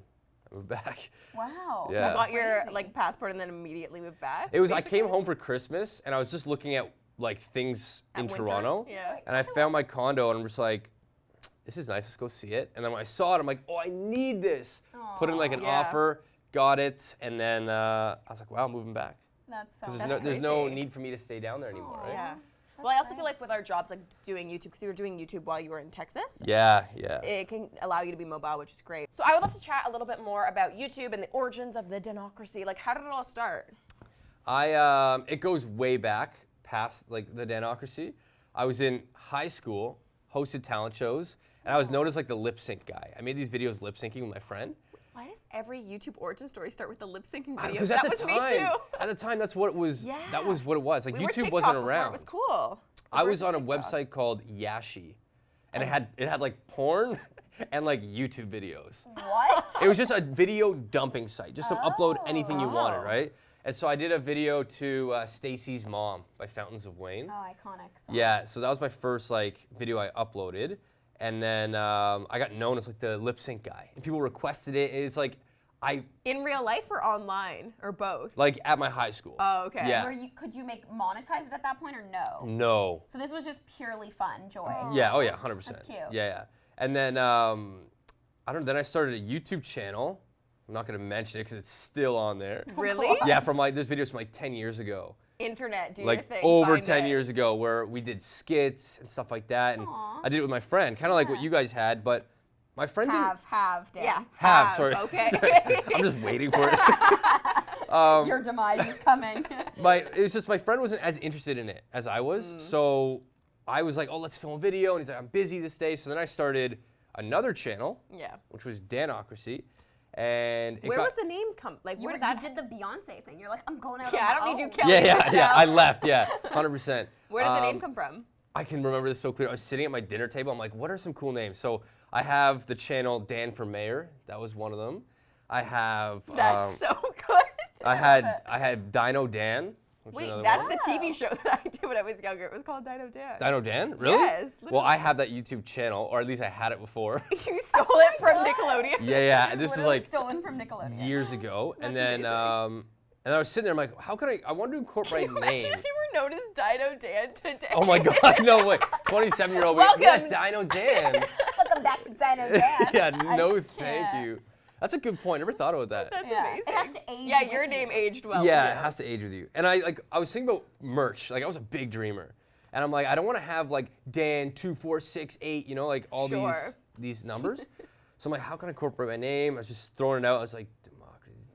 I moved back. wow. Yeah. You That's got your crazy. like passport and then immediately moved back. It was, I basically? came home for Christmas, and I was just looking at like things At in winter? Toronto. Yeah. And I found my condo, and I'm just like, this is nice, let's go see it. And then when I saw it, I'm like, oh, I need this. Put in like an Yeah. offer, got it, and then I was like, wow, I'm moving back. That's so. Because there's no crazy. need for me to stay down there anymore, right? Yeah. Well, I also feel like with our jobs, like doing YouTube, because you were doing YouTube while you were in Texas, Yeah. it can allow you to be mobile, which is great. So I would love to chat a little bit more about YouTube and the origins of the DanOCRACY. Like, how did it all start? It goes way back past like the DanOCRACY. I was in high school, hosted talent shows, and I was known as like the lip sync guy. I made these videos lip syncing with my friend. Why does every YouTube origin story start with the lip syncing videos? Because That at was the me time, too. at the time, that's what it was. Yeah. That was what it was. Like We were YouTube TikTok wasn't before around. It was cool. I was Versus on a TikTok. website called Yashi, and it had like porn and like YouTube videos. What? It was just a video dumping site, just to upload anything you wanted, Oh. right? And so I did a video to Stacy's Mom by Fountains of Wayne. Oh, iconic. Song. Yeah, so that was my first like video I uploaded, and then I got known as like the lip sync guy, and people requested it. And it's like In real life or online or both? like at my high school. Oh, okay. Yeah. Could you monetize it at that point or no? No. So this was just purely fun, joy. Yeah. Oh yeah. 100%. That's cute. Yeah, yeah. And then I don't know. Then I started a YouTube channel. I'm not gonna mention it because it's still on there. Really? Yeah, from like there's videos from like 10 years ago. Internet, do Like your thing. over find 10 it. years ago, where we did skits and stuff like that, and Aw. I did it with my friend, kind of like what Yeah. you guys had, but my friend didn't Have, Dan. Yeah. have. Sorry, Okay. Sorry. I'm just waiting for it. Your demise is coming. It was just my friend wasn't as interested in it as I was, so I was like, oh, let's film a video, and he's like, I'm busy this day, so then I started another channel, Yeah. which was DanOCRACY, and it Where got, was the name come? Like, You where were- did that? you did the Beyonce thing. You're like, I'm going out. Yeah, on I my don't need you, own. Kelly. yeah, I Michelle. left, 100%. Where did the name come from? I can remember this so clear. I was sitting at my dinner table. I'm like, what are some cool names? So I have the channel Dan for Mayor. That was one of them. I have. That's so good. I had Dino Dan. Which is Wait, another that's one. the TV show that I did when I was younger. It was called Dino Dan. Dino Dan. Really? Yes, Well, I have that YouTube channel, or at least I had it before. You stole it from Nickelodeon? yeah. And It's this was literally like stolen from Nickelodeon. years ago, and then amazing. and I was sitting there. I'm like, how can I want to incorporate Can you imagine names. if you were known as Dino Dan today? Oh my God! No way. 27-year-old. Welcome. Yeah, Dino Dan. Welcome back to Dino Dan. yeah. No, I thank can't. you. That's a good point. Never thought about that. That's Yeah. amazing. It has to age Yeah, with your you. name aged well. Yeah, with it you. has to age with you. And I was thinking about merch. Like I was a big dreamer, and I'm like, I don't want to have like Dan 2468, you know, like all Sure. these numbers. So I'm like, how can I incorporate my name? I was just throwing it out. I was like,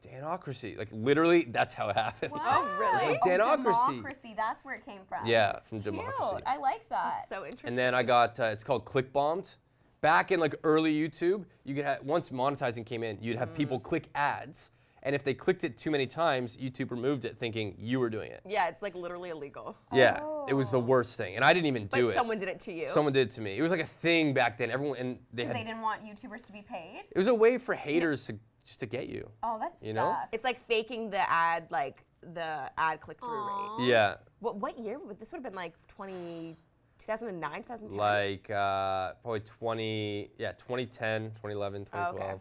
DanOCRACY. Like literally, that's how it happened. Wow. Oh, really? It's like DanOCRACY. Democracy, that's where it came from. Yeah, from Cute. Democracy. I like that. That's so interesting. And then I got it's called Click Bombed. Back in like early YouTube, you could have, once monetizing came in, you'd have people click ads, and if they clicked it too many times, YouTube removed it, thinking you were doing it. Yeah, it's like literally illegal. Yeah, it was the Oh. worst thing, and I didn't even But do it. someone did it to you. Someone did it to me. It was like a thing back then. Everyone and they Because had. they didn't want YouTubers to be paid. It was a way for haters to just to get you. Oh, that You know? sucks. It's like faking the ad, like the ad click-through Aw. rate. Yeah, What year? This would have been like 2009, 2010? like probably 2010, 2011, 2012, okay.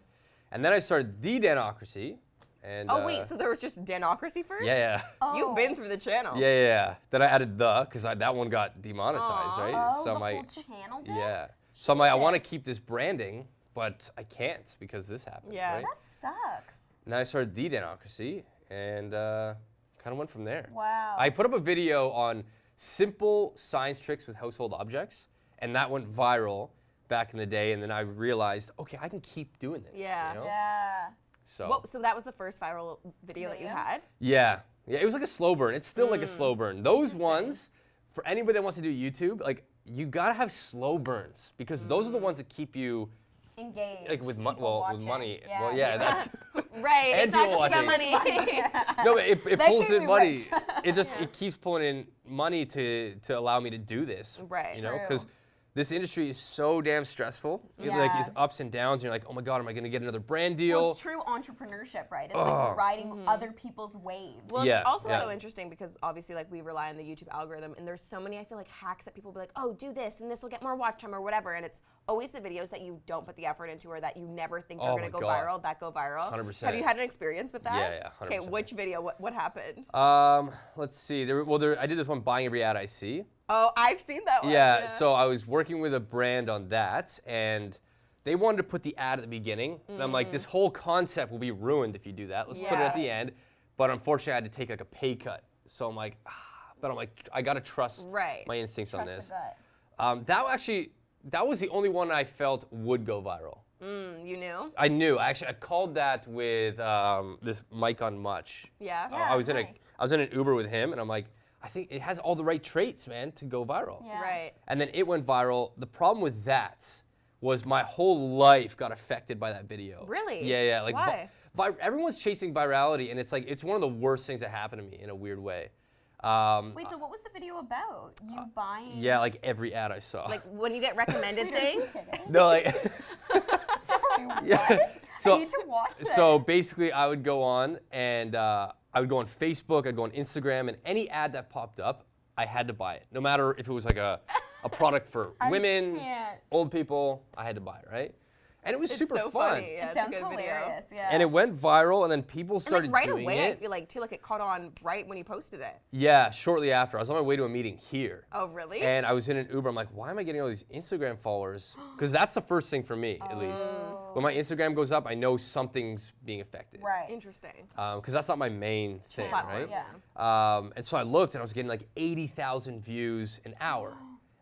and then I started the DanOCRACY, and Oh, wait, so there was just DanOCRACY first? yeah. Oh. You've been through the channel. Yeah. Then I added because that one got demonetized, Aw. right? Oh, So the I'm like, whole channel did? yeah. So I'm like, I want to Jesus. keep this branding, but I can't because this happened. Yeah. Right? That sucks. And then I started the DanOCRACY, and kind of went from there. Wow. I put up a video on simple science tricks with household objects, and that went viral back in the day. And then I realized, okay, I can keep doing this. Yeah. You know? Yeah. So So that was the first viral video that you Video? had? yeah, it was like a slow burn. It's still like a slow burn. Those Interesting. ones, for anybody that wants to do YouTube, like you gotta have slow burns because those are the ones that keep you Engaged. like with People with watching. money. Yeah. Well, yeah, that's Right, And it's not people just about watching. money. no, but it That pulls keep in me money. rich. It keeps pulling in money to allow me to do this. Right. You know, True. because this industry is so damn stressful. It like Yeah. is ups and downs. And you're like, oh my god, am I gonna get another brand deal? Well, it's true entrepreneurship, right? It's Ugh. like riding other people's waves. Well, Yeah, it's also yeah. so interesting because obviously, like, we rely on the YouTube algorithm, and there's so many, I feel like, hacks that people will be like, oh, do this, and this will get more watch time or whatever, and it's always the videos that you don't put the effort into or that you never think are Oh going my to go God. viral that go viral. 100%. Have you had an experience with that? Yeah, 100%. Okay, which video? What happened? Let's see. I did this one, buying every ad I see. Oh, I've seen that one. Yeah, so I was working with a brand on that, and they wanted to put the ad at the beginning. And I'm like, this whole concept will be ruined if you do that. Let's put it at Yeah. the end. But unfortunately, I had to take like a pay cut. So I'm like, I gotta trust Right. my instincts on Trust this. the gut. That was the only one I felt would go viral. You knew? I knew. Actually, I called that with this Mike on Much. Yeah. Yeah. I was in Mike. an Uber with him, and I'm like, I think it has all the right traits, man, to go viral. Yeah. Right. And then it went viral. The problem with that was my whole life got affected by that video. Really? Yeah. Like Why? everyone's chasing virality, and it's like it's one of the worst things that happened to me in a weird way. Wait, so what was the video about? You buying? Yeah, like every ad I saw. Like when you get recommended things. No, like. Sorry, Yeah. what? So, I need to watch this. so basically, I would go on and I would go on Facebook, I'd go on Instagram, and any ad that popped up, I had to buy it. No matter if it was like a product for women, can't. old people, I had to buy it, right? And it was It's super so fun. funny. Yeah, It it's a sounds good video. hilarious. Yeah. And it went viral, and then people And started like right doing away, I it. feel like too, like it caught on right when you posted it. Yeah, shortly after. I was on my way to a meeting here. Oh, really? And I was in an Uber. I'm like, why am I getting all these Instagram followers? Because that's the first thing for me, at least. When my Instagram goes up, I know something's being affected. Right. Interesting. Because that's not my main thing, Platform, right? Yeah. And so I looked, and I was getting like 80,000 views an hour.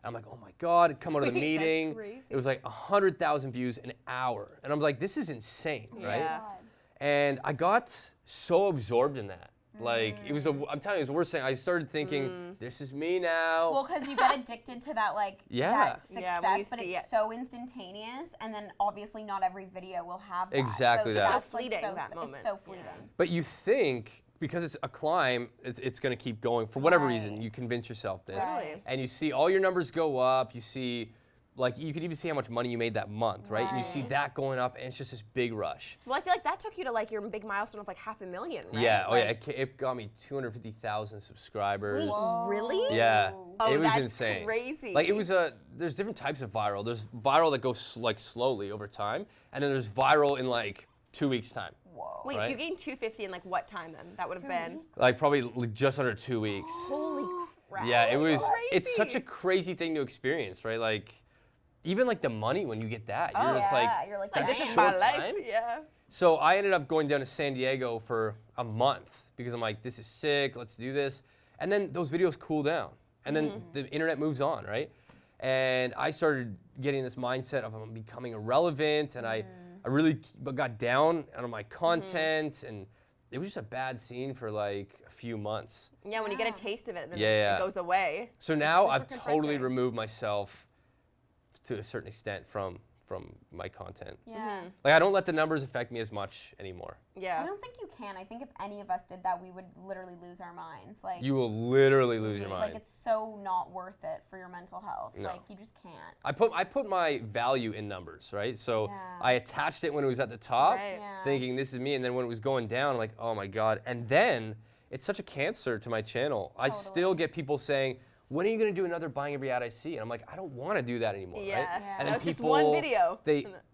I'm like, oh my God, I'd come out of the Wait, that's meeting. crazy. It was like 100,000 views an hour. And I'm like, this is insane, right? Yeah. And I got so absorbed in that. Like, it was, I'm telling you, it was the worst thing. I started thinking, this is me now. Well, because you get addicted to that, like, Yeah. that Yeah, success, when you but see it's it. so instantaneous, and then obviously not every video will have that. Exactly so that. that's, So fleeting, that it's moment. so fleeting. But you think, because it's a climb, it's going to keep going. For whatever reason, you Right. convince yourself this. Right. And you see all your numbers go up. You see, like, you could even see how much money you made that month, right? And you see Right. that going up, and it's just this big rush. Well, I feel like that took you to like your big milestone of like 500,000, right? Yeah, oh yeah, Like, it got me 250,000 subscribers. really? Yeah, Oh, it was that's insane. crazy. Like, it was there's different types of viral. There's viral that goes like slowly over time, and then there's viral in like 2 weeks' time. Whoa. Wait, so right? you gained 250 in like what time then? That would have been. Like probably just under 2 weeks. Holy crap. Yeah, it was. That's It's such a crazy. crazy thing to experience, right? Like, even like the money when you get that, Oh, you're just like, yeah, you're like, Like, this damn. is my short life. time? Yeah. So I ended up going down to San Diego for a month because I'm like, this is sick, let's do this. And then those videos cool down. And then the internet moves on, right? And I started getting this mindset of I'm becoming irrelevant, and I really got down on my content, and it was just a bad scene for like a few months. Yeah, when you get a taste of it, then Yeah. it goes away. So now super I've totally confronting. removed myself to a certain extent from my content. Yeah. Like, I don't let the numbers affect me as much anymore. Yeah. I don't think you can. I think if any of us did that, we would literally lose our minds. Like, You will literally lose your mind. like it's so not worth it for your mental health. No. Like, you just can't. I put my value in numbers, right? So Yeah. I attached it when it was at the top, Right. Yeah. thinking this is me, and then when it was going down, I'm like, oh my God. And then it's such a cancer to my channel. I still Totally. get people saying, when are you gonna do another buying every ad I see? And I'm like, I don't want to do that anymore, Yeah. right? Yeah. And That then was just people, one video.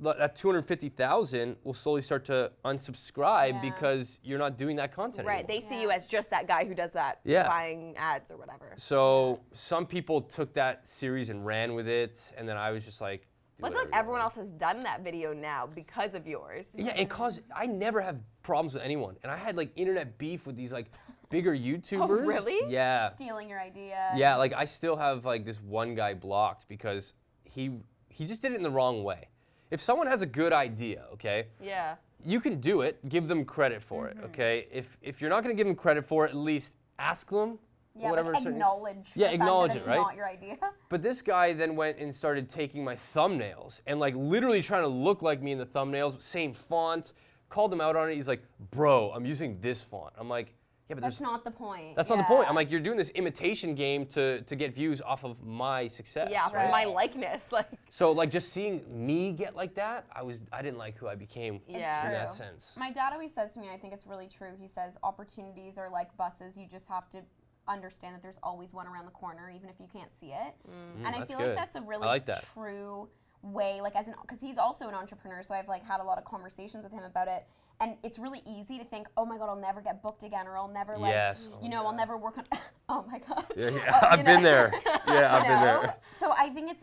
that 250,000 will slowly start to unsubscribe Yeah. because you're not doing that content Right. anymore. They see Yeah. you as just that guy who does that Yeah. buying ads or whatever. So some people took that series and ran with it, and then I was just like, do Well, I feel whatever like you everyone want. else has done that video now because of yours. Yeah, and cause I never have problems with anyone, and I had like internet beef with these like bigger YouTubers. really? Yeah. Stealing your idea. Yeah, like I still have like this one guy blocked because he just did it in the wrong way. If someone has a good idea, okay, Yeah. you can do it. Give them credit for it, okay. If you're not gonna give them credit for it, at least ask them. or Yeah, whatever. like certain- acknowledge. Yeah, the fact acknowledge that it, it's right? Not your idea. But this guy then went and started taking my thumbnails and like literally trying to look like me in the thumbnails, same font. Called him out on it. He's like, "Bro, I'm using this font." I'm like, "Yeah, but That's there's not the point. That's not the point." I'm like, "You're doing this imitation game to get views off of my success." Yeah, right? for my likeness. Like, So like just seeing me get like that, I didn't like who I became Yeah. in true. that sense. My dad always says to me, and I think it's really true. He says opportunities are like buses. You just have to understand that there's always one around the corner, even if you can't see it. And I that's feel good. like that's a really I like that. true way, like because he's also an entrepreneur, so I've like had a lot of conversations with him about it. And it's really easy to think, oh my God, I'll never get booked again, or I'll never like, Yes. Oh you my know, I'll God. never work on. Oh my God. Yeah, You I've been know? there. Yeah, I've You been know? there. So I think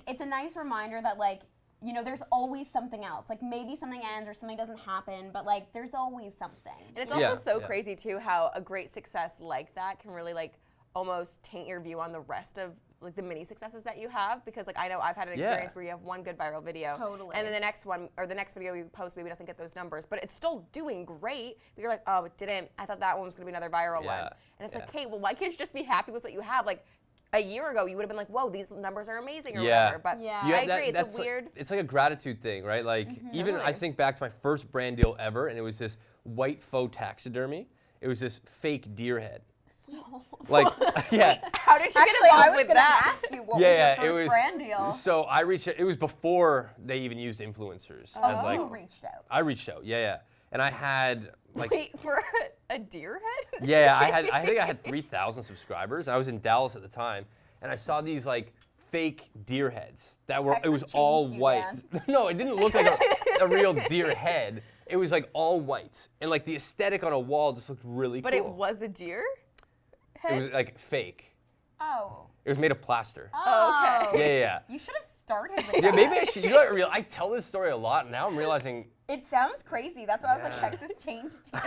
it's a nice reminder that like, you know, there's always something else. Like maybe something ends or something doesn't happen, but like there's always something. and it's Yeah, also so yeah. crazy too how a great success like that can really like almost taint your view on the rest of like the mini successes that you have, because like I know I've had an Yeah. experience where you have one good viral video Totally. and then the next one or the next video you post maybe doesn't get those numbers, but it's still doing great, but you're like, oh, it didn't, I thought that one was gonna be another viral Yeah, one. And it's yeah. like, okay, well, why can't you just be happy with what you have? Like a year ago you would have been like, whoa, these numbers are amazing or Yeah. whatever, but Yeah. You I have that- agree, that's it's a like- weird. it's like a gratitude thing, right? Like even I Totally. think back to my first brand deal ever, and it was this white faux taxidermy. It was this fake deer head. Like, yeah. How did you Actually, get I involved was with gonna that? ask you what Yeah, was your first brand deal. So I reached out, it was before they even used influencers. Oh, as like, you reached out. I reached out, yeah. And I had like, Wait, for a deer head? yeah, I think I had 3,000 subscribers. I was in Dallas at the time, and I saw these like fake deer heads that were, it Texas was all changed you, white. man. No, it didn't look like a real deer head. It was like all white, and like the aesthetic on a wall just looked really But cool. it was a deer It head? was like fake. Oh. It was made of plaster. Oh, okay. Yeah. You should have started with Yeah, that. maybe I should. You know what? I tell this story a lot, and now I'm realizing. It sounds crazy. That's why I was like, Yeah. Texas changed you.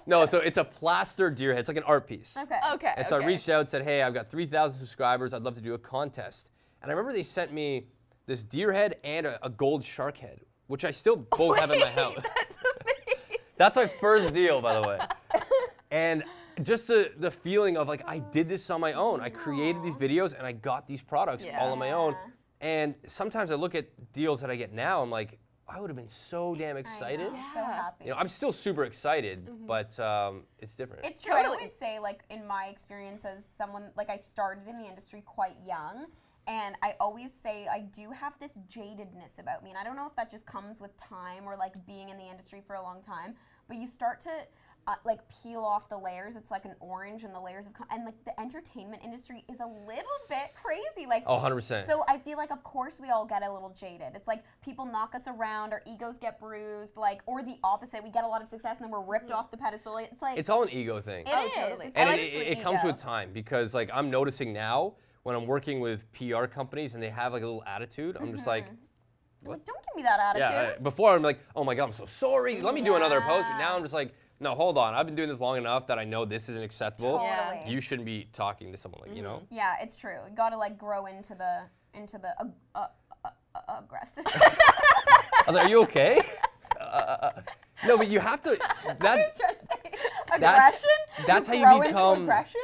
No, so it's a plaster deer head. It's like an art piece. Okay. Okay. And so I reached out and said, hey, I've got 3,000 subscribers. I'd love to do a contest. And I remember they sent me this deer head and a gold shark head, which I still both have in my house. That's amazing. That's my first deal, by the way. And just the feeling of like, I did this on my own. I created these videos and I got these products all on my own. And sometimes I look at deals that I get now, I'm like, I would have been so damn excited. I'm so happy. You know, I'm still super excited, but it's different. It's true. I Totally. always say, like, in my experience as someone, like, I started in the industry quite young, and I always say I do have this jadedness about me, and I don't know if that just comes with time or, like, being in the industry for a long time, but you start to, like, peel off the layers. It's like an orange, and the layers of, and, like, the entertainment industry is a little bit crazy. Like, Oh, 100%. So I feel like, of course, we all get a little jaded. It's like people knock us around, our egos get bruised, like, or the opposite. We get a lot of success and then we're ripped off the pedestal. It's like It's all an ego thing. it Oh, is. totally. It's And literally it comes ego. with time because like I'm noticing now when I'm working with PR companies and they have like a little attitude, I'm just like, Like, don't give me that attitude. yeah. Before I'm like, oh my God, I'm so sorry. Let me do another post. But Yeah. now I'm just like, no, hold on. I've been doing this long enough that I know this isn't acceptable. Totally. Yeah. You shouldn't be talking to someone like, you know? Yeah, it's true. You gotta like grow into the aggressive. I was like, are you okay? No, but you have to. I That, was trying to say That's- aggression. that's how you grow become- Into aggression.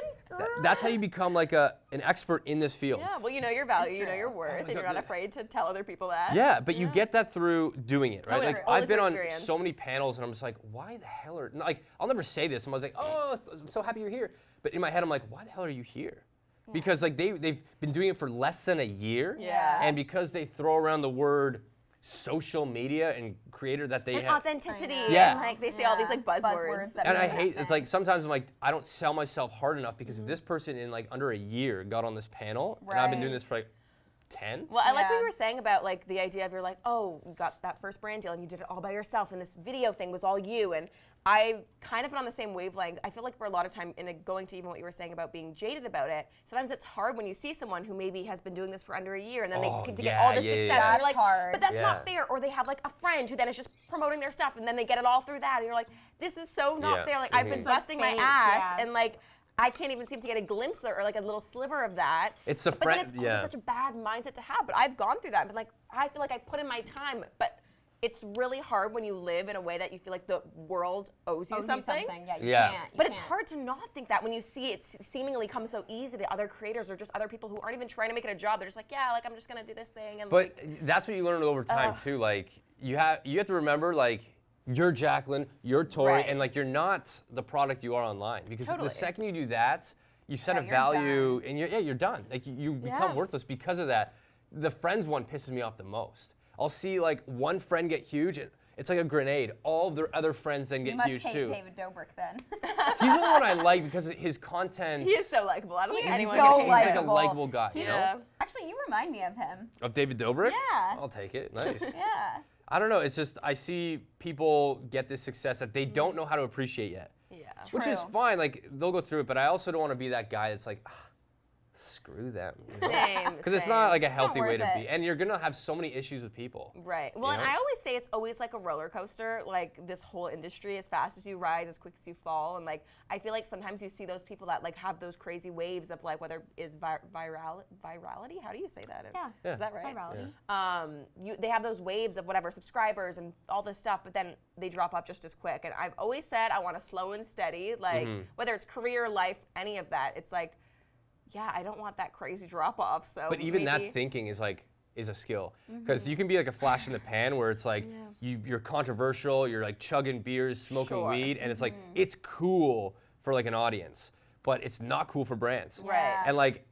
that's how you become like an expert in this field. Yeah, well, you know your value, you know true. your worth, and you're not God. afraid to tell other people that. Yeah, but you get that through doing it, right? Oh, Like sure. I've Only been through on experience. so many panels, and I'm just like, why the hell are like? I'll never say this. I'm like, oh, I'm so happy you're here. But in my head, I'm like, why the hell are you here? Because like they've been doing it for less than a year, Yeah. and because they throw around the word social media and creator that they And have. authenticity, Yeah. and like they say all these like buzzwords. that And I mean hate, it's nothing. like sometimes I'm like, I don't sell myself hard enough because if this person in like under a year got on this panel, and I've been doing Right. this for like 10. Well, I like what Yeah. you were saying about like the idea of you're like, oh, you got that first brand deal and you did it all by yourself, and this video thing was all you. And I kind of been on the same wavelength. I feel like for a lot of time, going to even what you were saying about being jaded about it, sometimes it's hard when you see someone who maybe has been doing this for under a year and then Oh, they seem to get yeah, all this yeah, success. yeah. And you're That's like, hard. but that's Yeah. not fair. Or they have like a friend who then is just promoting their stuff and then they get it all through that. And you're like, this is so not Yeah. fair. Like I've been Mhm. busting my fake, ass yeah. and like, I can't even seem to get a glimpse or like a little sliver of that. It's the But then friend, it's also yeah. such a bad mindset to have. But I've gone through that. But like, I feel like I put in my time. But it's really hard when you live in a way that you feel like the world owes you Owes you something. Yeah, you Yeah. can't. You But it's can't. hard to not think that when you see it seemingly come so easy to other creators or just other people who aren't even trying to make it a job. They're just like, yeah, like I'm just gonna do this thing. And But like, that's what you learn over time too. Like you have to remember like you're Jaclyn, you're Torri, Right. and like you're not the product you are online because Totally. the second you do that, you set Yeah, a you're value and you're done. Like you become Yeah. worthless because of that. The friends one pisses me off the most. I'll see like one friend get huge and it's like a grenade. All of their other friends then You get must huge hate too. David Dobrik then. He's the only one I like because his content. he is so likable. I don't think He's anyone so can hate He's like a him. likable. likable guy, you Yeah. know? Actually, you remind me of him. Of David Dobrik? Yeah. I'll take it. Nice. Yeah. I don't know. It's just I see people get this success that they don't know how to appreciate yet, Yeah. which is True. fine. Like they'll go through it, but I also don't want to be that guy that's like, screw them. Same. Because it's not like a healthy way worth to it. be, and you're gonna have so many issues with people. Right. Well, and know? I always say it's always like a roller coaster, like this whole industry, as fast as you rise, as quick as you fall. And like, I feel like sometimes you see those people that like have those crazy waves of like, whether it's virality, how do you say that? Yeah. Is that right? Virality. They have those waves of whatever, subscribers and all this stuff, but then they drop off just as quick. And I've always said I want to slow and steady, like whether it's career, life, any of that. It's like, yeah, I don't want that crazy drop off. So But even maybe, that thinking is a skill, because you can be like a flash in the pan where it's like you're controversial, you're like chugging beers, smoking Sure. weed, and it's like it's cool for like an audience. but it's not cool for brands. Right. And like,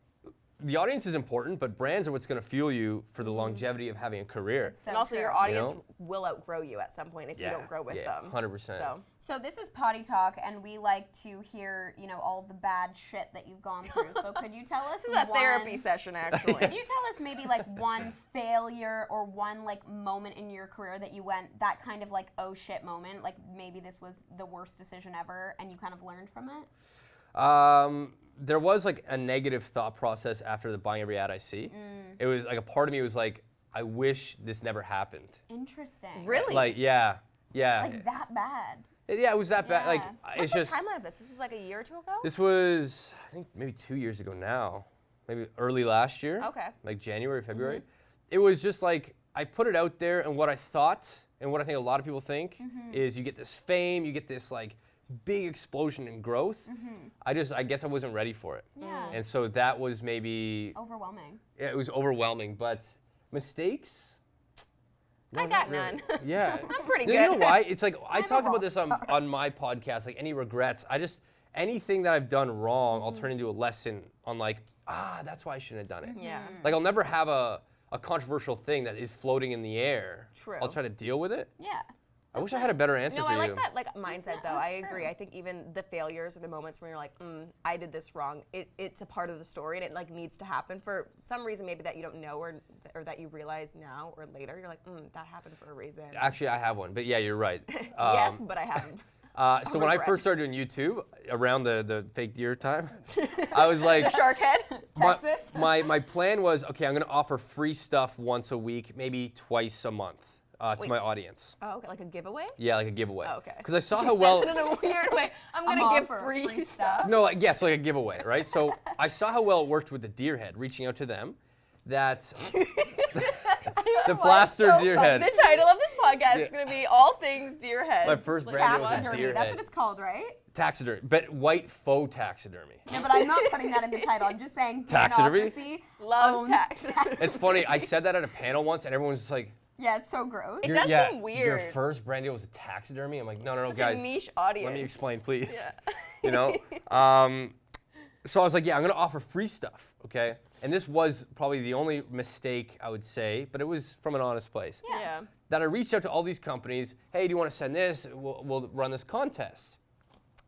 the audience is important, but brands are what's going to fuel you for the longevity of having a career. So And also, true. your audience will outgrow you at some point if you Yeah, don't grow with yeah, them. 100%. So this is Poddy Talk, and we like to hear, you know, all the bad shit that you've gone through. So could you tell us This is a therapy session, actually. Could you tell us maybe like one failure or one like moment in your career that you went, that kind of like, oh shit moment, like maybe this was the worst decision ever and you kind of learned from it? There was like a negative thought process after the buying every ad I see. It was like a part of me was like, I wish this never happened. Interesting. Really? Like, yeah. Like that bad. Yeah, it was that bad. Like, Yeah. it's What's just. the timeline of this? This was like a year or two ago? This was, I think, maybe 2 years ago now. Maybe early last year. Okay. Like January, February. It was just like, I put it out there, and what I thought, and what I think a lot of people think, is you get this fame, you get this like big explosion in growth. I guess I wasn't ready for it. Yeah. And so that was maybe, Overwhelming. yeah, it was overwhelming, but mistakes? No, I got not really. none. Yeah. I'm pretty You good. know why? It's like, I I'm a talked about this rock on my podcast, like any regrets. Anything that I've done wrong, I'll Mm-hmm. turn into a lesson on like, that's why I shouldn't have done it. Yeah. Like I'll never have a controversial thing that is floating in the air. True. I'll try to deal with it. Yeah. I wish I had a better answer No, for I you. like that like mindset though. I that's agree. true. I think even the failures or the moments where you're like, I did this wrong. It's a part of the story and it like needs to happen for some reason maybe that you don't know or that you realize now or later. You're like, that happened for a reason. Actually, I have one, but yeah, you're right. Yes, but I haven't. So when I regret. first started doing YouTube, around the fake deer time, I was like, The shark head. Texas. My plan was, okay, I'm gonna offer free stuff once a week, maybe twice a month to my audience. Oh, okay, like a giveaway? Yeah, like a giveaway. Oh, okay. Because I saw You how said well. it in a weird way. I'm I'm gonna all give for free stuff. No, like yes, like a giveaway, right? So I saw how well it worked with the deer head, reaching out to them. That the plaster deer head. The title of this podcast is gonna be All Things Deer Head. My first brand deal was a Taxidermy. deer That's head. what it's called, right? Taxidermy, but white faux taxidermy. No, but I'm not putting that in the title. I'm just saying Taxidermy? DanOCRACY Loves owns taxidermy. It's funny. I said that at a panel once, and everyone was just like, Yeah, it's so gross. It does seem weird. Your first brand deal was a taxidermy. I'm like, no, Such guys. a niche Let audience. me explain, please. Yeah. You know. So I was like, yeah, I'm gonna offer free stuff, okay? And this was probably the only mistake I would say, but it was from an honest place. Yeah. That I reached out to all these companies. Hey, do you want to send this? We'll run this contest.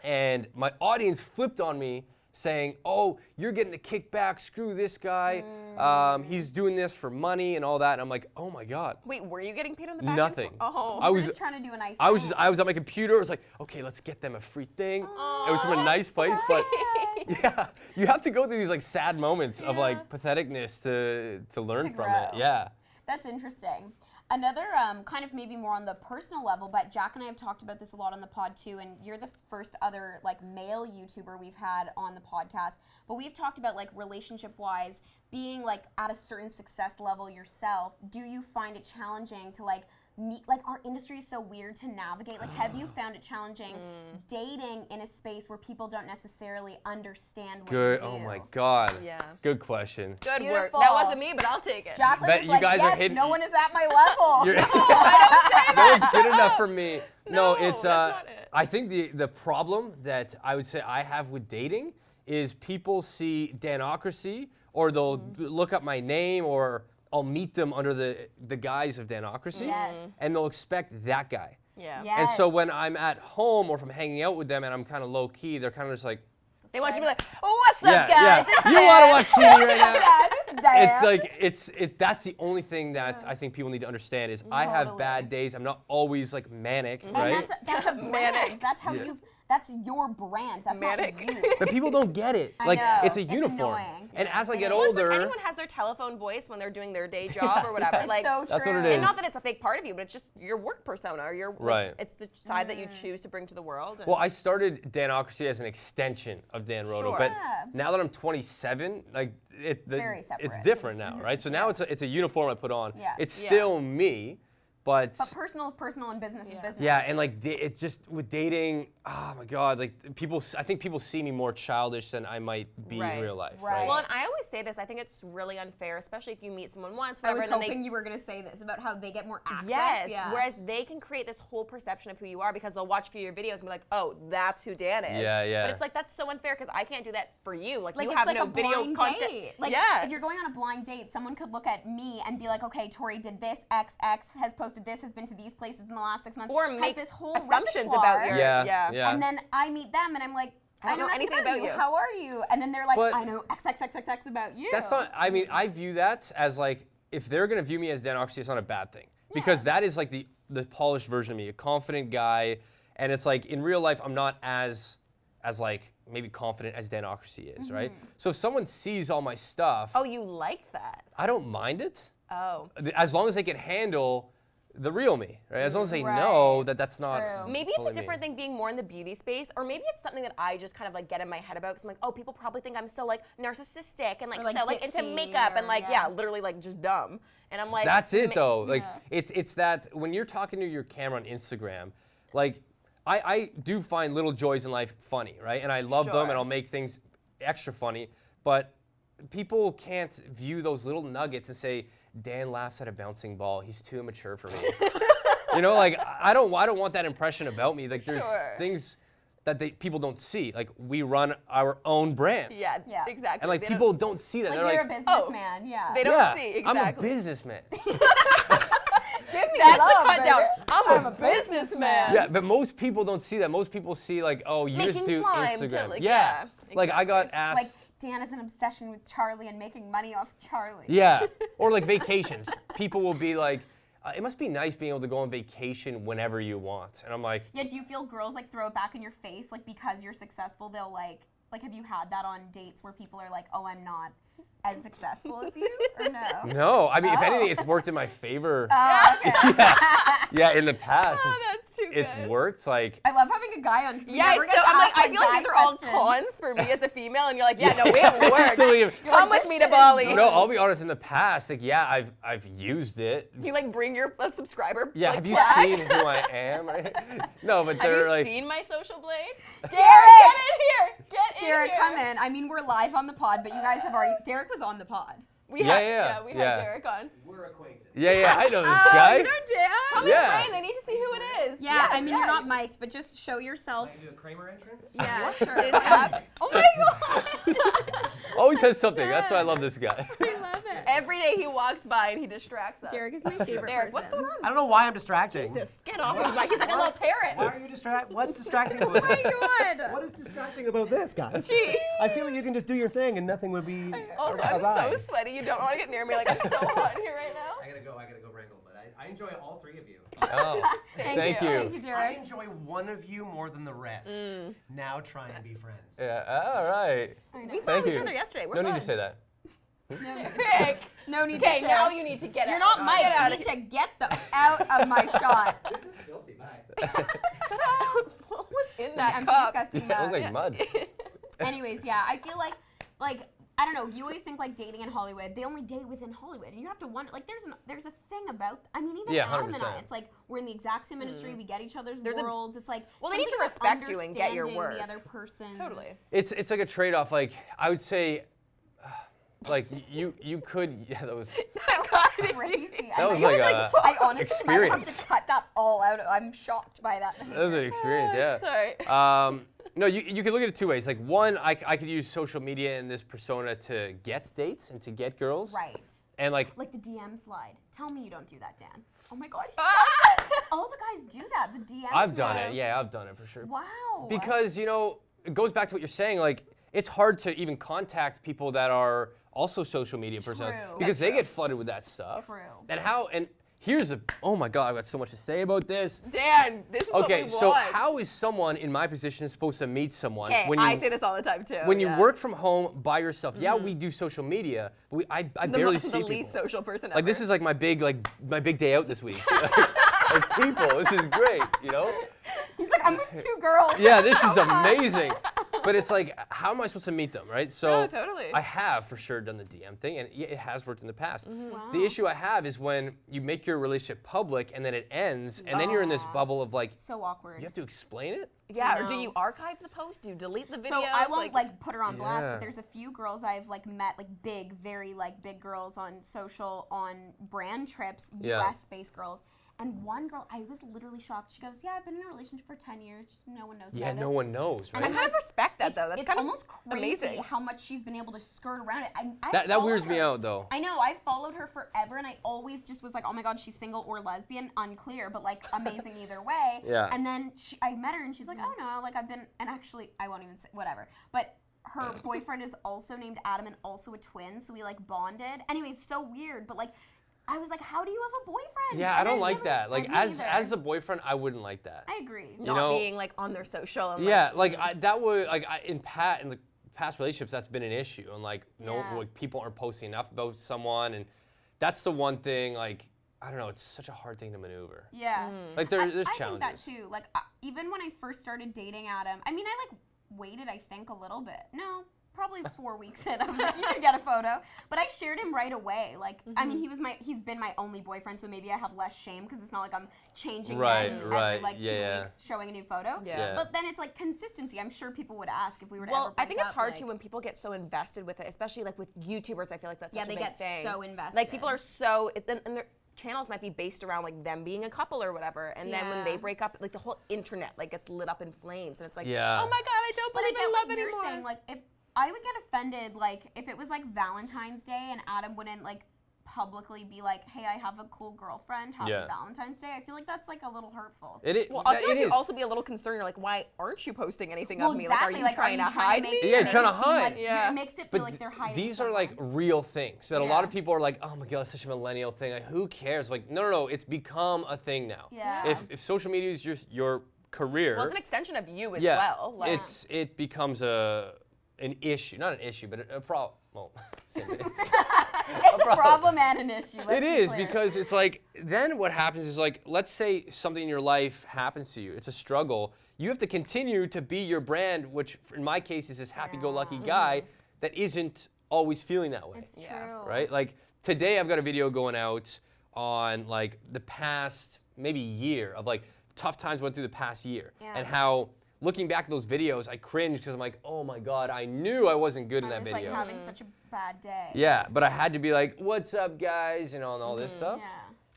And my audience flipped on me, saying, "Oh, you're getting a kickback. Screw this guy. He's doing this for money and all that." And I'm like, "Oh my God." Wait, were you getting paid on the back end? Nothing. Oh. I We're was just trying to do a nice I was thing. at my computer. I was like, okay, let's get them a free thing. It was from a nice place, but yeah, you have to go through these like sad moments of like patheticness to learn To from grow. it. Yeah. That's interesting. Another kind of maybe more on the personal level, but Jack and I have talked about this a lot on the pod too, and you're the first other like male YouTuber we've had on the podcast. But we've talked about like relationship-wise, being like at a certain success level yourself. Do you find it challenging to like meet, like our industry is so weird to navigate? Like, have you found it challenging dating in a space where people don't necessarily understand what Good. you do? Oh my God. Yeah. Good question. Good work. Beautiful. That wasn't me, but I'll take it. Jaclyn Bet is you like, guys are yes, hidden- no one is at my level. You're- I no one's good enough for me. No, No, it's that's not it. I think the problem that I would say I have with dating is people see DanOCRACY or they'll look up my name or I'll meet them under the guise of DanOCRACY Yes. and they'll expect that guy. Yeah. Yeah. And so Yes. when I'm at home or if I'm hanging out with them and I'm kind of low key, they're kind of just like, They want you to be like, oh, what's up, yeah, guys? yeah. You want to watch TV right now? Yes, it's Dan. It's like that's the only thing that I think people need to understand is I have Totally. bad days. I'm not always like manic, And right? that's a brand. Manic. That's how that's your brand. That's Manic. not you. But people don't get it. I like know. it's a It's uniform. annoying. And as I get It is. older, Anyone has their telephone voice when they're doing their day job or whatever. yeah. It's Like, so true. That's what it and is. not that it's a fake part of you, but it's just your work persona or your Right. it's the side that you choose to bring to the world. And well, I started DanOCRACY as an extension of Dan Rodo, Sure. but Yeah. now that I'm 27, like Very separate. it's different now, right? So now it's a uniform I put on. Yeah. It's Yeah. still me, But personal is personal and business is business. yeah, and like it's just with dating, oh my God, like I think people see me more childish than I might be in real life. Right. Well, and I always say this, I think it's really unfair, especially if you meet someone once, I whatever, was and then hoping you were going to say this about how they get more access. Yes, Yeah. whereas they can create this whole perception of who you are because they'll watch a few of your videos and be like, oh, that's who Dan is. Yeah, yeah. But it's like, that's so unfair because I can't do that for you. Like you it's have like no a video blind content. date. Like, yeah. if you're going on a blind date, someone could look at me and be like, okay, Torri did this, XX has posted this, has been to these places in the last 6 months. Or has make this whole assumptions repertoire. about your, Yeah. And then I meet them and I'm like, I don't know anything about you. How are you? And then they're like, But I know XXXXX about you. That's not, I mean, I view that as like, if they're gonna view me as DanOCRACY, it's not a bad thing. Because that is like the polished version of me, a confident guy. And it's like, in real life, I'm not as like, maybe confident as DanOCRACY is, right? So if someone sees all my stuff, Oh, you like that? I don't mind it. Oh. As long as they can handle the real me, right? As long as they know that that's not. True. Maybe it's fully a different me. thing being more in the beauty space, or maybe it's something that I just kind of like get in my head about because I'm like, oh, people probably think I'm so like narcissistic and like, Or, like, so like into ditzy makeup and or- like yeah. literally like just dumb. And I'm like, That's it though. Like Yeah. it's that when you're talking to your camera on Instagram, like I do find little joys in life funny, right? And I love them and Sure. I'll make things extra funny, but people can't view those little nuggets and say, Dan laughs at a bouncing ball. He's too immature for me. You know, like I don't want that impression about me. Like there's Sure. things that people don't see. Like we run our own brands. yeah, Yeah. exactly. And like They don't- people don't see that. Like They're you're like, a businessman, yeah. they don't yeah, see exactly. I'm a businessman. Give me That's love, the cut down. baby. I'm a businessman. Yeah, but most people don't see that. Most people see like, oh, you just Making do slime to, Instagram. like, yeah. yeah, Like I got Like asked. Dan has an obsession with Charlie and making money off Charlie. Yeah. Or like vacations. People will be like, it must be nice being able to go on vacation whenever you want. And I'm like, Yeah, do you feel girls like throw it back in your face, like because you're successful, they'll like have you had that on dates where people are like, oh, I'm not as successful as you, or no? no. I mean, if Oh. anything, it's worked in my favor. Oh, okay. Yeah, in the past, That's too it's good. worked. Like, I love having a guy on because we Yeah, never so get to I'm like, ask, I feel like guy these are all questions. cons for me as a female, and you're like, yeah, no, we have worked. So you- Come like, with me this to shit is Bali. no, I'll be honest. In the past, like, yeah, I've used it. You like bring your subscriber. Yeah, like, have you flag? seen who I am? Right? No, but Have they're you like, seen my social blade? Derek! Get in here! Get in Derek, here! come in. I mean, we're live on the pod, but you guys have already. Derek was on the pod. We Yeah, had, yeah, we yeah. had Derek on. We're acquainted. yeah, I know this Oh, guy. you know Dan? Come Yeah. and frame. They need to see who it is. Yeah, Yes, I mean, you're yeah. not mic'd, but just show yourself. Can I do a Kramer entrance? Yeah, sure. His hat. Oh my god! Always has something. That's why I love this guy. I love it. Every day he walks by and he distracts us. Derek is my favorite Derek, person. what's going on? I don't know why I'm distracting. Jesus, get off his mic. He's like a little parrot. Why are you What's distracting about Oh my this? god! What is distracting about this, guys? Jeez. I feel like you can just do your thing and nothing would be Also, awry. I'm so sweaty. You don't want to get near me. Like, I'm so hot in here right now. I gotta go wrangle, but I enjoy all three of you. Oh, thank you. Thank you, I Derek. enjoy one of you more than the rest. Now try and be friends. Yeah. All right. We saw Thank each you. other yesterday. We're No need to friends. say that. Derek. No need Okay, to now share. you need to get You're out. not mic'd. Get out You of need here. to get them out of my shot. This is filthy. Bye. What's in that I'm cup? disgusting It mug. looks like mud. Anyways, yeah, I feel like I don't know. You always think like dating in Hollywood, they only date within Hollywood, and you have to wonder. Like, there's a thing about. I mean, even Yeah, Adam and I, 100%. it's like we're in the exact same industry. We get each other's There's a- worlds. It's like Well, they need to something about respect you and get your understanding work. The other person. Totally. It's like a trade-off. Like I would say, like you could. Yeah, that was. Crazy. That was I like a I honestly might have experience. to cut that all out. I'm shocked by that. That was an experience. Yeah. Sorry. No, you can look at it two ways. Like one, I could use social media and this persona to get dates and to get girls. Right. And like, Like the DM slide. Tell me you don't do that, Dan. Oh my god. Ah! All the guys do that. The DM. I've done slide. it. Yeah, I've done it for sure. Wow. Because it goes back to what you're saying. Like, it's hard to even contact people that are also social media personas True. because they get flooded with that stuff. True. And here's oh my god, I've got so much to say about this. Dan, this is Okay, what we so want. how is someone in my position supposed to meet someone Okay, when you I say this all the time too. when you yeah. work from home by yourself? Yeah, we do social media, but I barely see the people. least social person ever. Like this is like my big day out this week. Like people, this is great, you know? He's like, I'm with two girls. Yeah, this is amazing. But it's like, how am I supposed to meet them, right? So No, totally. I have for sure done the DM thing, and it has worked in the past. Wow. The issue I have is when you make your relationship public and then it ends, and then you're in this bubble of like, So awkward. you have to explain it? Yeah, or do know. you archive the post? Do you delete the videos? So I won't like put her on blast, Yeah. but there's a few girls I've like met, like big, very like big girls on social, on brand trips, Yeah. US-based girls. And one girl, I was literally shocked. She goes, "Yeah, I've been in a relationship for 10 years. Just no one knows Yeah, about no it." one knows, And right? I kind of respect that though. That's It's kind almost of crazy amazing. how much she's been able to skirt around it. I That followed weirds me her. out though. I know, I followed her forever, and I always just was like, oh my god, she's single or lesbian, unclear, but like amazing either way. Yeah. And then I met her, and she's like, oh no, like I've been, and actually, I won't even say, whatever. But her boyfriend is also named Adam and also a twin, so we like bonded. Anyways, so weird, but like, I was like, how do you have a boyfriend? Yeah, I And don't I like never- that. Like me as either. the boyfriend, I wouldn't like that. I agree. You Not know- being like on their social. And, Yeah, like that would like in the past relationships that's been an issue, and like Yeah. like people aren't posting enough about someone, and that's the one thing. Like I don't know, it's such a hard thing to maneuver. Yeah. Like there's I challenges. think that too. Like even when I first started dating Adam, I mean, I like waited, I think, a little bit. No, probably 4 weeks in. I was like, you can get a photo, but I shared him right away. Like, I mean, he's been my only boyfriend, so maybe I have less shame because it's not like I'm changing Right, men right, every like yeah. 2 weeks showing a new photo. Yeah. But then it's like consistency. I'm sure people would ask if we were to Well, ever I break think it's up, hard like- too when people get so invested with it, especially like with YouTubers. I feel like that's Yeah, such a they big get thing. so invested. Like people are so, and their channels might be based around like them being a couple or whatever, and then when Yeah. they break up, like the whole internet like gets lit up in flames, and it's like, Yeah. oh my god, I don't But I believe get in love what you're anymore. saying. Like, if I would get offended, like, if it was like Valentine's Day and Adam wouldn't like publicly be like, "Hey, I have a cool girlfriend. Happy Yeah. Valentine's Day." I feel like that's like a little hurtful. It is. Well, I feel like it you'd is. also be a little concerned. You're like, why aren't you posting anything Well, of me? exactly. Like, are you trying to hide me? make Yeah, it trying to seem hide. Like, Yeah. It makes it feel But like they're hiding. these are someone. like real things that a lot of Yeah. people are like, oh my god, it's such a millennial thing. Like, who cares? Like, no, it's become a thing now. Yeah. If social media is your career, Well, it's an extension of you as yeah, well. Like, it becomes an issue, not an issue, but a problem. Well, same thing. It's a problem and an issue. let's It be is clear. because it's like then what happens is like let's say something in your life happens to you. It's a struggle. You have to continue to be your brand, which in my case is this happy-go-lucky guy that isn't always feeling that way. It's true. Yeah. Right? Like today I've got a video going out on like the past maybe year of like tough times went through the past year Yeah. and how looking back at those videos I cringe because I'm like, oh my god, I knew I wasn't good in I that was video. like having such a bad day. Yeah, but I had to be like, what's up guys, you know, and all this stuff. Yeah.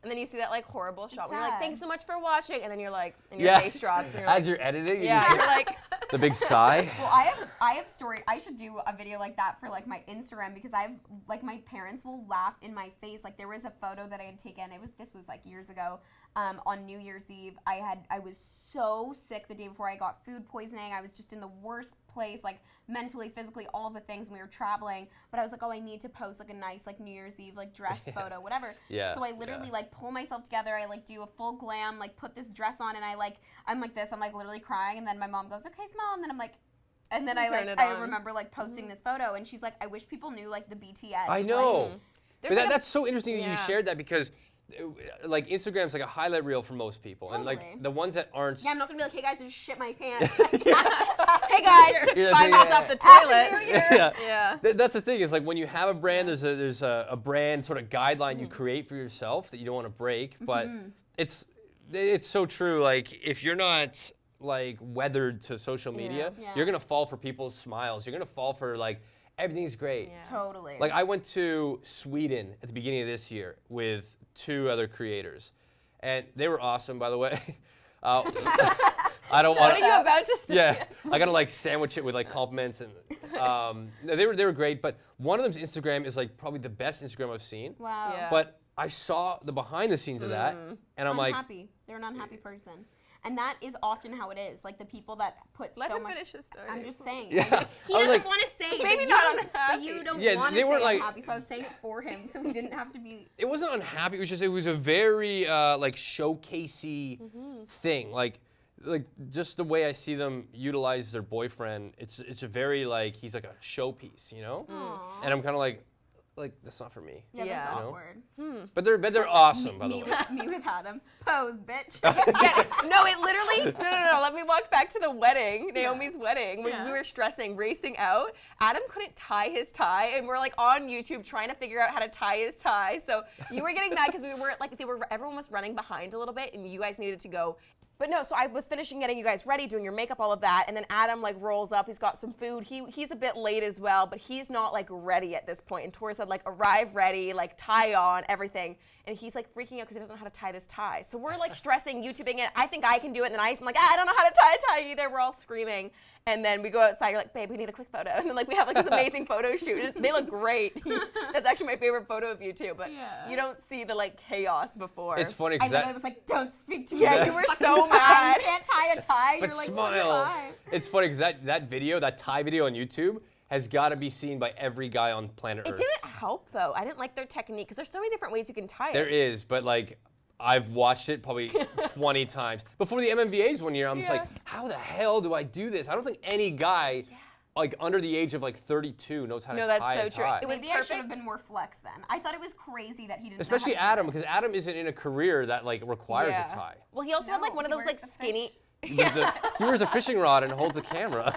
and then you see that like horrible shot where you're sad. like, thanks so much for watching, and then you're like, and your Yeah. face drops, and you're As like, you're editing, you yeah, just you're like, the big sigh. Well, I have story. I should do a video like that for like my Instagram because I've like my parents will laugh in my face. Like there was a photo that I had taken. This was like years ago. On New Year's Eve, I was so sick the day before. I got food poisoning. I was just in the worst place, like mentally, physically, all the things. And we were traveling, but I was like, oh, I need to post like a nice like New Year's Eve like dress photo, whatever. Yeah, So I literally yeah. like pull myself together. I like do a full glam, like put this dress on, and I'm like this. I'm like literally crying, and then my mom goes, okay, smile, and then I'm like. And then Turn it I on. remember like posting this photo, and she's like, "I wish people knew like the BTS." I know. There's But like a- that's so interesting that you Yeah. shared that because like Instagram's like a highlight reel for most people. And Totally. like the ones that aren't Yeah, I'm not gonna be like, "Hey guys, I just shit my pants." hey guys, took Yeah, 5 yeah, minutes yeah. off the Happy toilet. New Year. yeah. Yeah. That's the thing is like when you have a brand, there's a brand sort of guideline you create for yourself that you don't want to break. But it's so true. Like if you're not like weathered to social media, Yeah. you're gonna fall for people's smiles. You're gonna fall for like everything's great. Yeah. Totally. Like I went to Sweden at the beginning of this year with 2 other creators, and they were awesome, by the way. I don't What want. are you about to say? Yeah, I gotta like sandwich it with like compliments, and no, they were great. But one of them's Instagram is like probably the best Instagram I've seen. wow. Yeah. But I saw the behind the scenes of that, and I'm like, Unhappy. They're an unhappy person, and that is often how it is. Like the people that put Let so him much. finish his story. I'm just saying. Yeah. Like, he I was doesn't like- want to say. it, Maybe but not you- unhappy. But you don't Yeah, want to they say weren't, like- unhappy, so I was saying it for him, so he didn't have to be. it wasn't unhappy. It was a very like showcasey thing. Like just the way I see them utilize their boyfriend. It's a very like he's like a showpiece, you know. And I'm kind of like, like that's not for me. Yeah, Yeah. that's You know? awkward. But they're awesome, by the Me way. with Adam. Pose, bitch. Yeah, no, it literally, no. Let me walk back to the wedding, Naomi's wedding, when we were stressing, racing out. Adam couldn't tie his tie, and we're like on YouTube trying to figure out how to tie his tie. So you were getting mad because we were like, everyone was running behind a little bit, and you guys needed to go. But no, so I was finishing getting you guys ready, doing your makeup, all of that, and then Adam like rolls up. He's got some food. He's a bit late as well, but he's not like ready at this point. And Tor said like arrive ready, like tie on, everything. And he's like freaking out because he doesn't know how to tie this tie. So we're like stressing, YouTubing it. I think I can do it. And then I'm like, I don't know how to tie a tie either. We're all screaming. And then we go outside. You're like, babe, we need a quick photo. And then like we have like this amazing photo shoot. They look great. That's actually my favorite photo of you too. But you don't see the like chaos before. It's funny I because literally was like, don't speak to me. Yeah, you were Fucking so tie. mad. You can't tie a tie. but You're like smile. 25. It's funny because that video, that tie video on YouTube, has got to be seen by every guy on planet It Earth. didn't help though. I didn't like their technique because there's so many different ways you can tie There it. is, but like I've watched it probably 20 times. Before the MMVAs one year, I'm just like, how the hell do I do this? I don't think any guy like under the age of like 32 knows how to No, tie that's a so true. tie. It was Maybe I should perfect. have been more flex then. I thought it was crazy that he didn't. Especially know how to Adam, do it. because Adam isn't in a career that like requires a tie. Well, he also had like No, one of he those wears like the fish. skinny. He wears a fishing rod and holds a camera.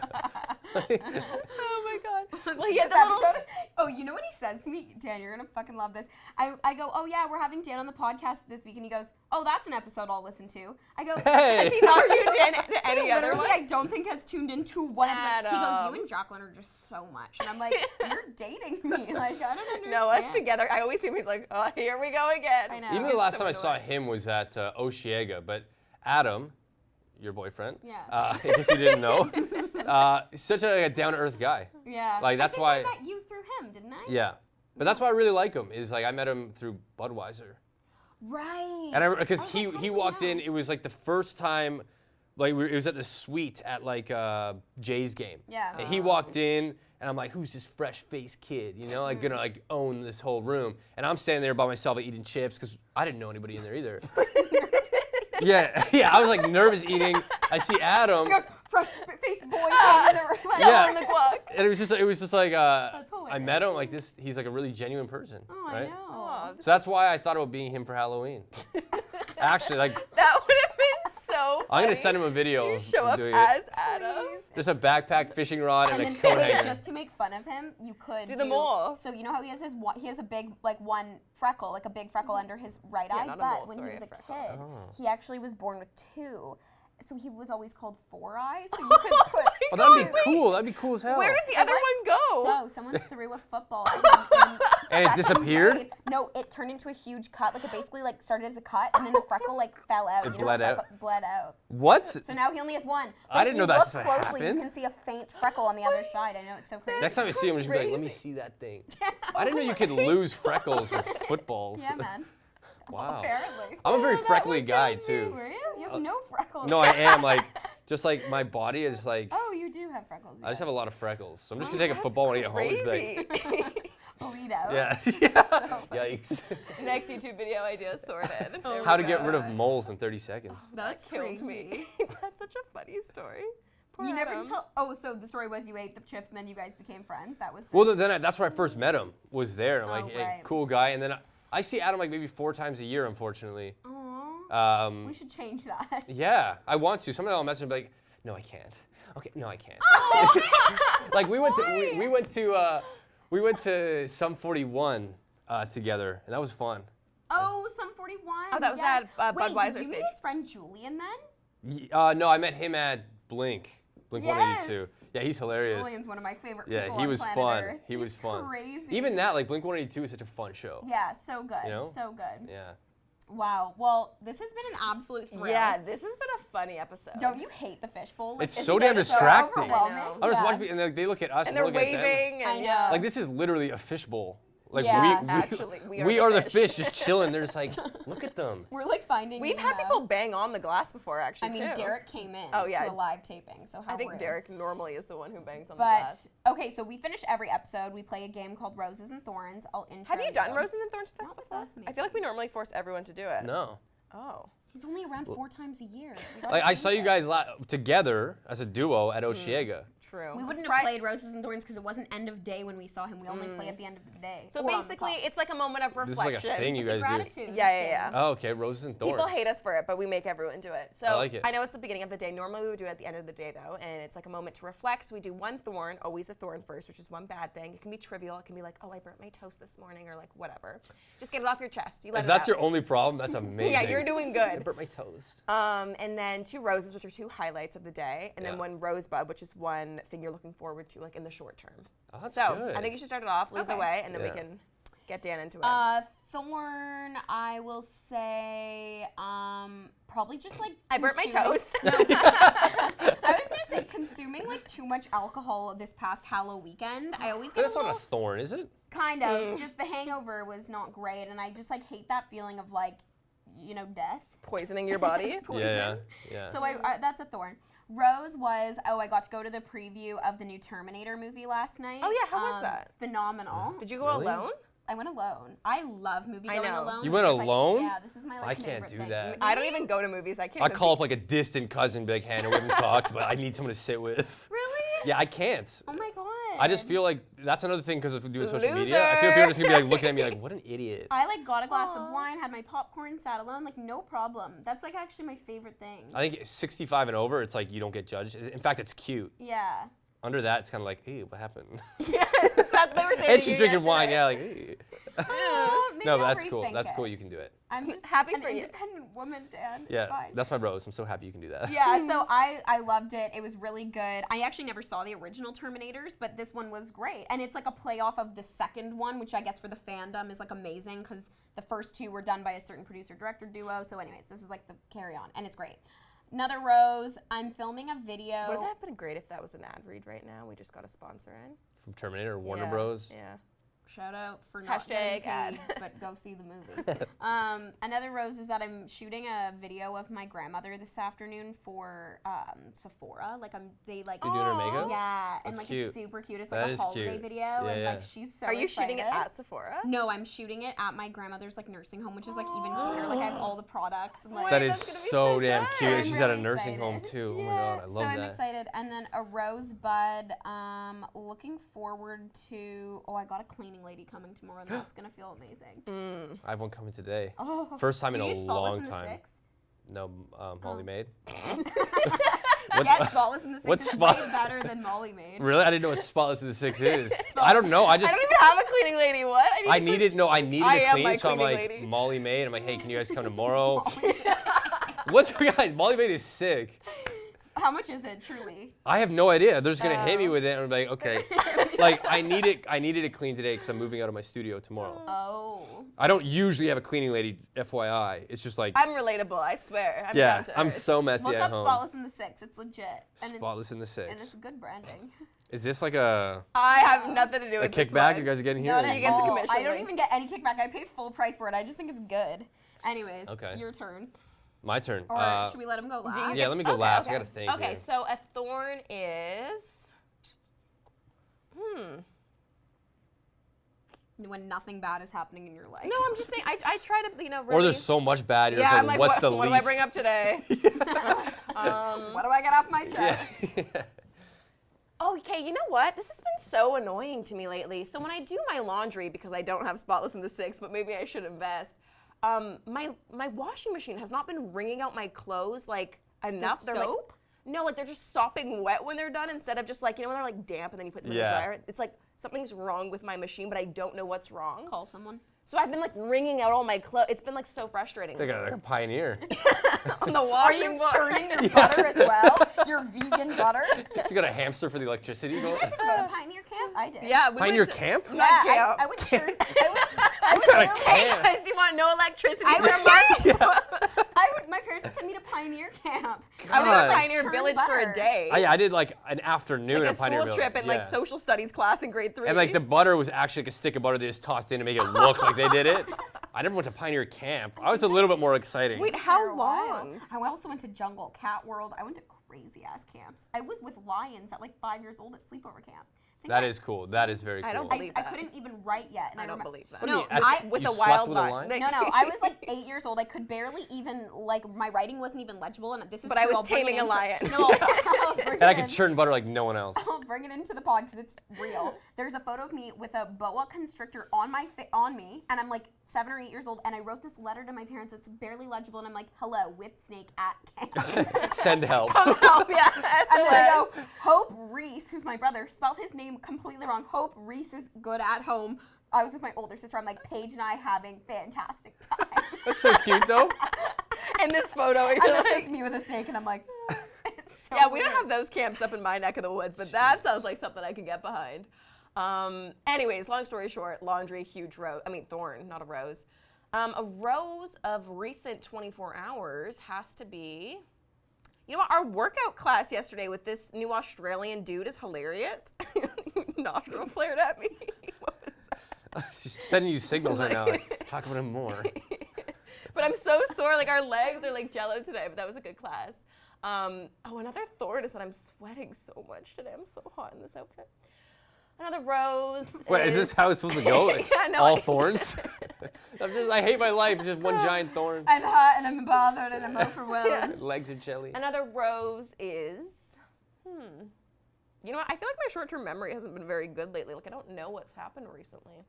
Oh my god. Well, he had This the little. episode is- oh, you know what he says to me? Dan, you're gonna fucking love this. I go, oh yeah, we're having Dan on the podcast this week, and he goes, oh, that's an episode I'll listen to. I go, Hey. Has he not tuned in to any other literally, one? I don't think has tuned into one episode. He goes, Adam. you and Jaclyn are just so much, and I'm like, you're dating me. Like I don't understand. No, us together. I always see him. He's like, oh, here we go again. I know. Even the It's last so time I saw annoying. him was at Oshiega, but Adam, your boyfriend, Yeah. in case you didn't know, such a down-to-earth guy. Yeah. Like, that's I think why- I met you through him, didn't I? Yeah. But that's why I really like him, is like I met him through Budweiser. Right. And I because I was he like, how he do we walked know? in, it was like the first time, like it was at the suite at like Jay's game. Yeah. And he walked in, and I'm like, who's this fresh-faced kid? You know, like gonna like own this whole room. And I'm standing there by myself eating chips because I didn't know anybody in there either. yeah. I was like nervous eating. I see Adam, He goes, fresh face boy. Yeah. On the clock. and it was just like I hilarious. met him like this. He's like a really genuine person, Oh, right? I know. Oh, So that's why I thought about being him for Halloween. Actually, like that would have been so funny. I'm gonna send him a video You of show up doing as it. Adam. Just a backpack, fishing rod, and, And a then coat wait, hanger. just to make fun of him, you could Do the mole. So you know how he has he has a big like one freckle, like a big freckle under his right eye. not a But mole, when sorry, he was a a freckle. kid, Oh. he actually was born with two. So he was always called Four Eyes. So you could put. Oh, that'd be cool. That'd be cool as hell. Where did the other one go? So someone threw a football at him in And it second disappeared? grade. No, it turned into a huge cut. Like it basically like started as a cut, and then the freckle like fell out. It you know, bled how out? freckle bled out. What? So now he only has one. But I if didn't you know that's look what closely, happened. you can see a faint freckle on the other side. I know it's so crazy. Next time I see him, I'm just gonna be like, let me see that thing. I didn't know you could lose freckles with footballs. Yeah, man. Wow. Apparently. I'm a very Oh, that freckly would guy kill me. too. Were you? You have no freckles. No, I am like, just like my body is like, Oh, you do have freckles. I just have a lot of freckles. So I'm just Oh, gonna take a that's football and eat a hose crazy. back. bleed out. Yeah. Yikes. Next YouTube video idea sorted. There How we to get go. rid of moles in 30 seconds. That's Killed me. crazy. That's such a funny story. Poor You never Adam. tell. Oh, so the story was you ate the chips and then you guys became friends. That was. Well, then that's where I first met him. Was there? I'm like, Oh, hey, right. cool guy. And then I see Adam like maybe 4 times a year, unfortunately. Aw. We should change that. Yeah, I want to. Sometimes I'll message him like, no, I can't. Okay, no, I can't. Oh, Like we went to Sum 41 together, and that was fun. Oh, some 41. Oh, that was yes. at, Wait, Budweiser did you stage. meet his friend Julian then? No, I met him at Blink Yes. 182. Yeah, he's hilarious. Julian's one of my favorite Yeah, people he on was planet fun. Earth. He was He's fun. Crazy. Even that, like Blink 182 is such a fun show. Yeah, so good. You know? So good. Yeah. Wow. Well, this has been an absolute thrill. Yeah, this has been a funny episode. Don't you hate the fishbowl? It's so damn distracting. overwhelming. I know. I was Yeah. watching people, and they look at us And and they're we look at them. waving and I know. yeah. Like this is literally a fishbowl. Like Yeah. Actually, we are the fish just chilling. They're just like, look at them. We're like finding. We've you had now. people bang on the glass before, actually, I mean, too. Derek came in Oh, yeah. to a live taping, so how I think rude. Derek normally is the one who bangs on the But glass. okay, so we finish every episode. We play a game called Roses and Thorns. I'll intro. Have you done Roses and Thorns with us Not with before? us, I feel like we normally force everyone to do it. No. Oh. He's only around 4 times a year. We gotta Like I change saw you it. guys together as a duo at Oshiega. True. We wouldn't Surpri- have played Roses and Thorns because it wasn't end of day when we saw him. We only play at the end of the day. So or on the basically, clock. it's like a moment of This is reflection. like a thing you guys do. Gratitude. Yeah. Oh, okay. Roses and thorns. People hate us for it, but we make everyone do it. So I like it. I know it's the beginning of the day. Normally we would do it at the end of the day though, and it's like a moment to reflect. So we do one thorn, always a thorn first, which is one bad thing. It can be trivial. It can be like, oh, I burnt my toast this morning, or like whatever. Just get it off your chest. You let If it that's out. your only problem, that's amazing. Yeah, you're doing I good. burnt my toast. And then 2 roses, which are 2 highlights of the day, and then Yeah. 1 rosebud, which is one thing you're looking forward to, like in the short term. Oh, that's So good. I think you should start it off, lead the Okay. way, and then we Yeah. can get Dan into it. Thorn, I will say, probably just like. I burnt my consuming- toast. No. I was gonna say consuming like too much alcohol this past Halloween weekend. I always But get that's a not a little, thorn, is it? kind of. Just the hangover was not great, and I just like hate that feeling of like, death. Poisoning your body. Yeah. So I that's a thorn. Rose was, I got to go to the preview of the new Terminator movie last night. Oh, yeah, how was that? Phenomenal. Did you go Really? alone? I went alone. I love movie going know. alone. You This went is, like, alone? yeah, this is my like I can't favorite do thing. that. I don't even go to movies. I can't. I even call be- up like a distant cousin and be like, Hannah, we haven't talked, but I need someone to sit with. Really? Yeah, I can't. Oh my god. I just feel like that's another thing because of doing social media. I feel people are just gonna be like looking at me like, what an idiot. I like got a glass of wine, had my popcorn, sat alone, like no problem. That's like actually my favorite thing. I think 65 and over, it's like you don't get judged. In fact, it's cute. Yeah. Under that, it's kind of like, hey, what happened? Yes, that's what they were saying. And to she's you drinking wine, yesterday. yeah, like, hey. Maybe No, I'll but that's cool. rethink That's it. cool. You can do it. I'm just Happy an for you. independent woman, Dan. It's Yeah, fine. that's my rose. I'm so happy you can do that. Yeah, so I loved it. It was really good. I actually never saw the original Terminators, but this one was great. And it's like a playoff of the second one, which I guess for the fandom is like amazing because the first 2 were done by a certain producer-director duo. So anyways, this is like the carry on, and it's great. Another rose, I'm filming a video. Would that have been great if that was an ad read right now? We just got a sponsor in. From Terminator or Warner Yeah, Bros. Yeah. Shout out for not Hashtag getting paid, ad. but go see the movie. Another rose is that I'm shooting a video of my grandmother this afternoon for Sephora. Like they like. You're doing her makeup? Yeah, and That's like cute. it's super cute. It's That like a is holiday cute. video, Yeah, and yeah. like she's so. Are you shooting it excited. at Sephora? No, I'm shooting it at my grandmother's like nursing home, which is like even cuter. Like I have all the products and like. That Wait, is that's gonna be so so damn good. cute. I'm She's at a really nursing home excited. too. Oh my Yeah, god, I love so I'm that. excited. And then a rosebud. Looking forward to. Oh, I got a cleaning lady coming tomorrow. And that's gonna feel amazing. I have one coming today. Oh, First time do in you a use Spotless long in the time. Six? No, Molly Maid. Get Spotless in the Six. what It's spot- way better than Molly Maid. Really? I didn't know what Spotless in the Six is. I don't know. I don't even have a cleaning lady. What? I needed I to am clean, my so I'm cleaning like lady. Molly Maid. I'm like, hey, can you guys come tomorrow? What's guys? Molly Maid is sick. How much is it, truly? I have no idea. They're just gonna hit me Oh. with it, and I'm like, okay. Like I needed it clean today because I'm moving out of my studio tomorrow. Oh. I don't usually have a cleaning lady, FYI. It's just like, I'm relatable. I swear. I'm yeah, down to I'm earth. so messy Look at up home. Spotless in the Six. It's legit. And Spotless in the it's, and it's Six. good branding. Is this like a I have nothing to do with this kickback one. you guys are getting here? Not or- she at gets a all. commission I don't link. even get any kickback. I paid full price for it. I just think it's good. Anyways, Okay. your turn. My turn. Or should we let him go last? Do you Yeah, let me go Okay, last. okay. I gotta think. Okay, here. so a thorn is. When nothing bad is happening in your life. No, I'm just thinking. I try to, really. Or there's so much bad. You're Yeah, just I'm like, like, what's the what least? do I bring up today? What do I get off my chest? Yeah. Oh, okay, you know what? This has been so annoying to me lately. So when I do my laundry, because I don't have Spotless in the Six, but maybe I should invest, my washing machine has not been wringing out my clothes like enough. The They're like, soap? no, like they're just sopping wet when they're done instead of just like, when they're like damp and then you put them in the Yeah. dryer. It's like something's wrong with my machine, but I don't know what's wrong. Call someone. So I've been like wringing out all my clothes. It's been like so frustrating. Like a pioneer. On the Are washing you board. churning your butter as well? Your vegan butter? She's got a hamster for the electricity. Did you guys ever go to Pioneer Camp? I did. Yeah, we Pioneer went to- camp? Not camp. I would churn. I would kind of literally- Hey camp? guys, you want no electricity I for would- a month? my parents would send me to Pioneer Camp. I would go God. to Pioneer Churn Village for butter. a day. I did like an afternoon like at a Pioneer school Village. trip in like Yeah. social studies class in grade 3. And like the butter was actually like a stick of butter they just tossed in to make it look like they did it. I never went to Pioneer Camp. I was a little bit more exciting. Wait, For a how while. long? I also went to Jungle, Cat World. I went to crazy ass camps. I was with lions at like 5 years old at sleepover camp. That is cool. That is very cool. I don't believe I that. couldn't even write yet. And I don't remember- believe that. What do you No, mean? I, With You a slept wild with a line. line? no, I was like 8 years old. I could barely even, like, my writing wasn't even legible. And this is But I true. was I'll bring it taming a into- lion. No, I'll bring And I it can in. churn butter like no one else. I'll bring it into the pod because it's real. There's a photo of me with a boa constrictor on me, and I'm like 7 or 8 years old, and I wrote this letter to my parents. It's barely legible, and I'm like, "Hello, with snake at camp." Send help. Oh, yeah, And then I SOS. go, Hope Reese, who's my brother, spelled his name completely wrong. Hope Reese is good at home. I was with my older sister. I'm like, Paige and I having fantastic time. That's so cute though. In this photo, you're And it's like, just me with a snake, and I'm like, it's so yeah, we don't weird. have those camps up in my neck of the woods, but that sounds like something I can get behind. Anyways, long story short, laundry, huge rose. I mean, thorn, not a rose. A rose of recent 24 hours has to be. You know what? Our workout class yesterday with this new Australian dude is hilarious. Nostril flared at me. What was that? She's sending you signals right now. Like, talk about him more. But I'm so sore. Like, our legs are like jello today, but that was a good class. Another thorn is that I'm sweating so much today. I'm so hot in this outfit. Another rose. Wait, is this how it's supposed to go? Like, Yeah, no, all I- thorns? I hate my life. It's just one giant thorn. I'm hot, and I'm bothered, and I'm overwhelmed. His legs are jelly. Another rose is, you know what? I feel like my short-term memory hasn't been very good lately. Like, I don't know what's happened recently.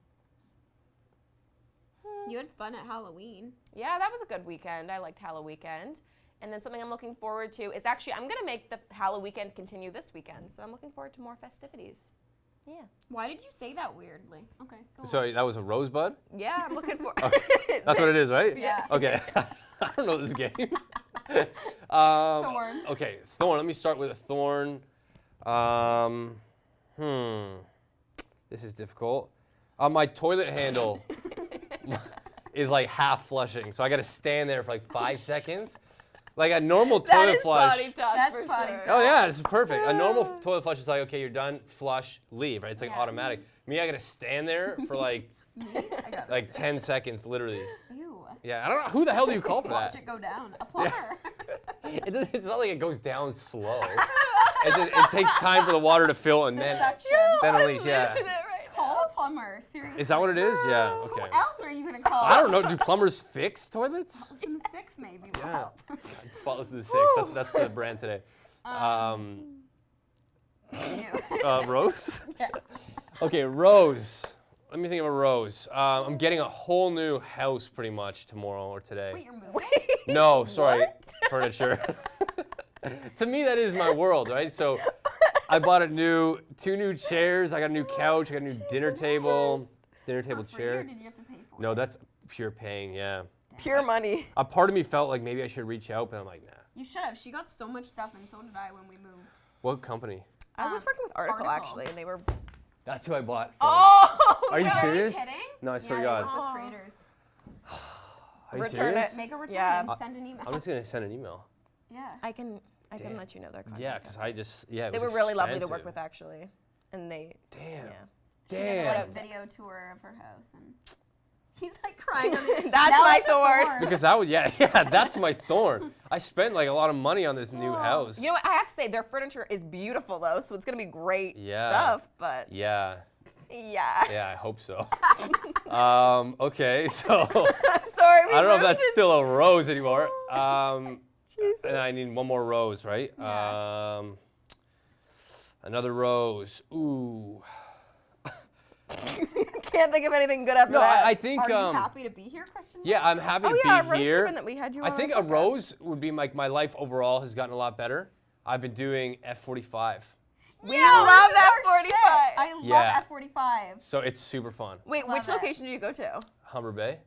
You had fun at Halloween. Yeah, that was a good weekend. I liked Halloween weekend. And then something I'm looking forward to is actually, I'm going to make the Halloween weekend continue this weekend. So I'm looking forward to more festivities. Yeah. Why did you say that weirdly? Okay, go on. So that was a rosebud? Yeah, I'm looking for That's what it is, right? Yeah. Okay. I don't know this game. Thorn. Okay, thorn. Let me start with a thorn. This is difficult. My toilet handle is like half flushing, so I got to stand there for like 5 seconds. Like a normal That toilet is flush. body talk That's for body sure. talk. Oh yeah, this is perfect. A normal toilet flush is like, okay, you're done, flush, leave, right? It's like Yeah. automatic. Me, I gotta stand there for like I got like 10 seconds, literally. Ew. Yeah, I don't know, who the hell do you call for Watch that? it go down. A plumber. It's not like it goes down slow. It takes time for the water to fill and then Suction. unleash, yeah. Listen to it right now. Call a plumber. Seriously. Is that what it is? Yeah, Who okay. else are you gonna call? I don't know, do plumbers fix toilets? Listen to 6 maybe will Yeah. help. Spotless to the 6, that's the brand today. Ew. Rose? Yeah. Okay, rose. Let me think of a rose. I'm getting a whole new house pretty much tomorrow or today. Wait, you're moving. No, sorry, What? furniture. To me, that is my world, right? So I bought 2 new chairs. I got a new couch. I got a new dinner table For free, or chair. did you have to pay for No, it? that's pure paying, yeah. Pure money. A part of me felt like maybe I should reach out, but I'm like, nah. You should have. She got so much stuff, and so did I when we moved. What company? I was working with Article, Article. actually, and they were. That's who I bought from. Oh! Are you Are serious? you kidding? No, I swear yeah, to you God. work with creators. Are you Return serious? it. Make a return. Yeah. Send an email. I'm just gonna send an email. Yeah. I can Damn. let you know their contact. Yeah, because I just, yeah, it They was were really lovely to expensive. work with, actually, and they. Damn. Yeah. She did a Damn. video tour of her house, and he's like crying. On it. That's Now my it's a thorn. Because I would, yeah, that's my thorn. I spent like a lot of money on this new house. You know what? I have to say, their furniture is beautiful, though, so it's gonna be great Yeah. stuff. But Yeah, yeah. I hope so. Okay, so I'm sorry. I don't know if that's still a rose anymore. Jesus. And I need one more rose, right? Yeah. Another rose. Ooh. Can't think of anything good after No, that. I think. Are you happy to be here, Christian? Yeah, I'm happy Oh to yeah, be a rose here. ribbon that we had you I on think our a podcast. rose would be like my life overall has gotten a lot better. I've been doing F45, We love that 45. I love Yeah. F45. so it's super fun. Wait, Love which it. location do you go to? Humber Bay.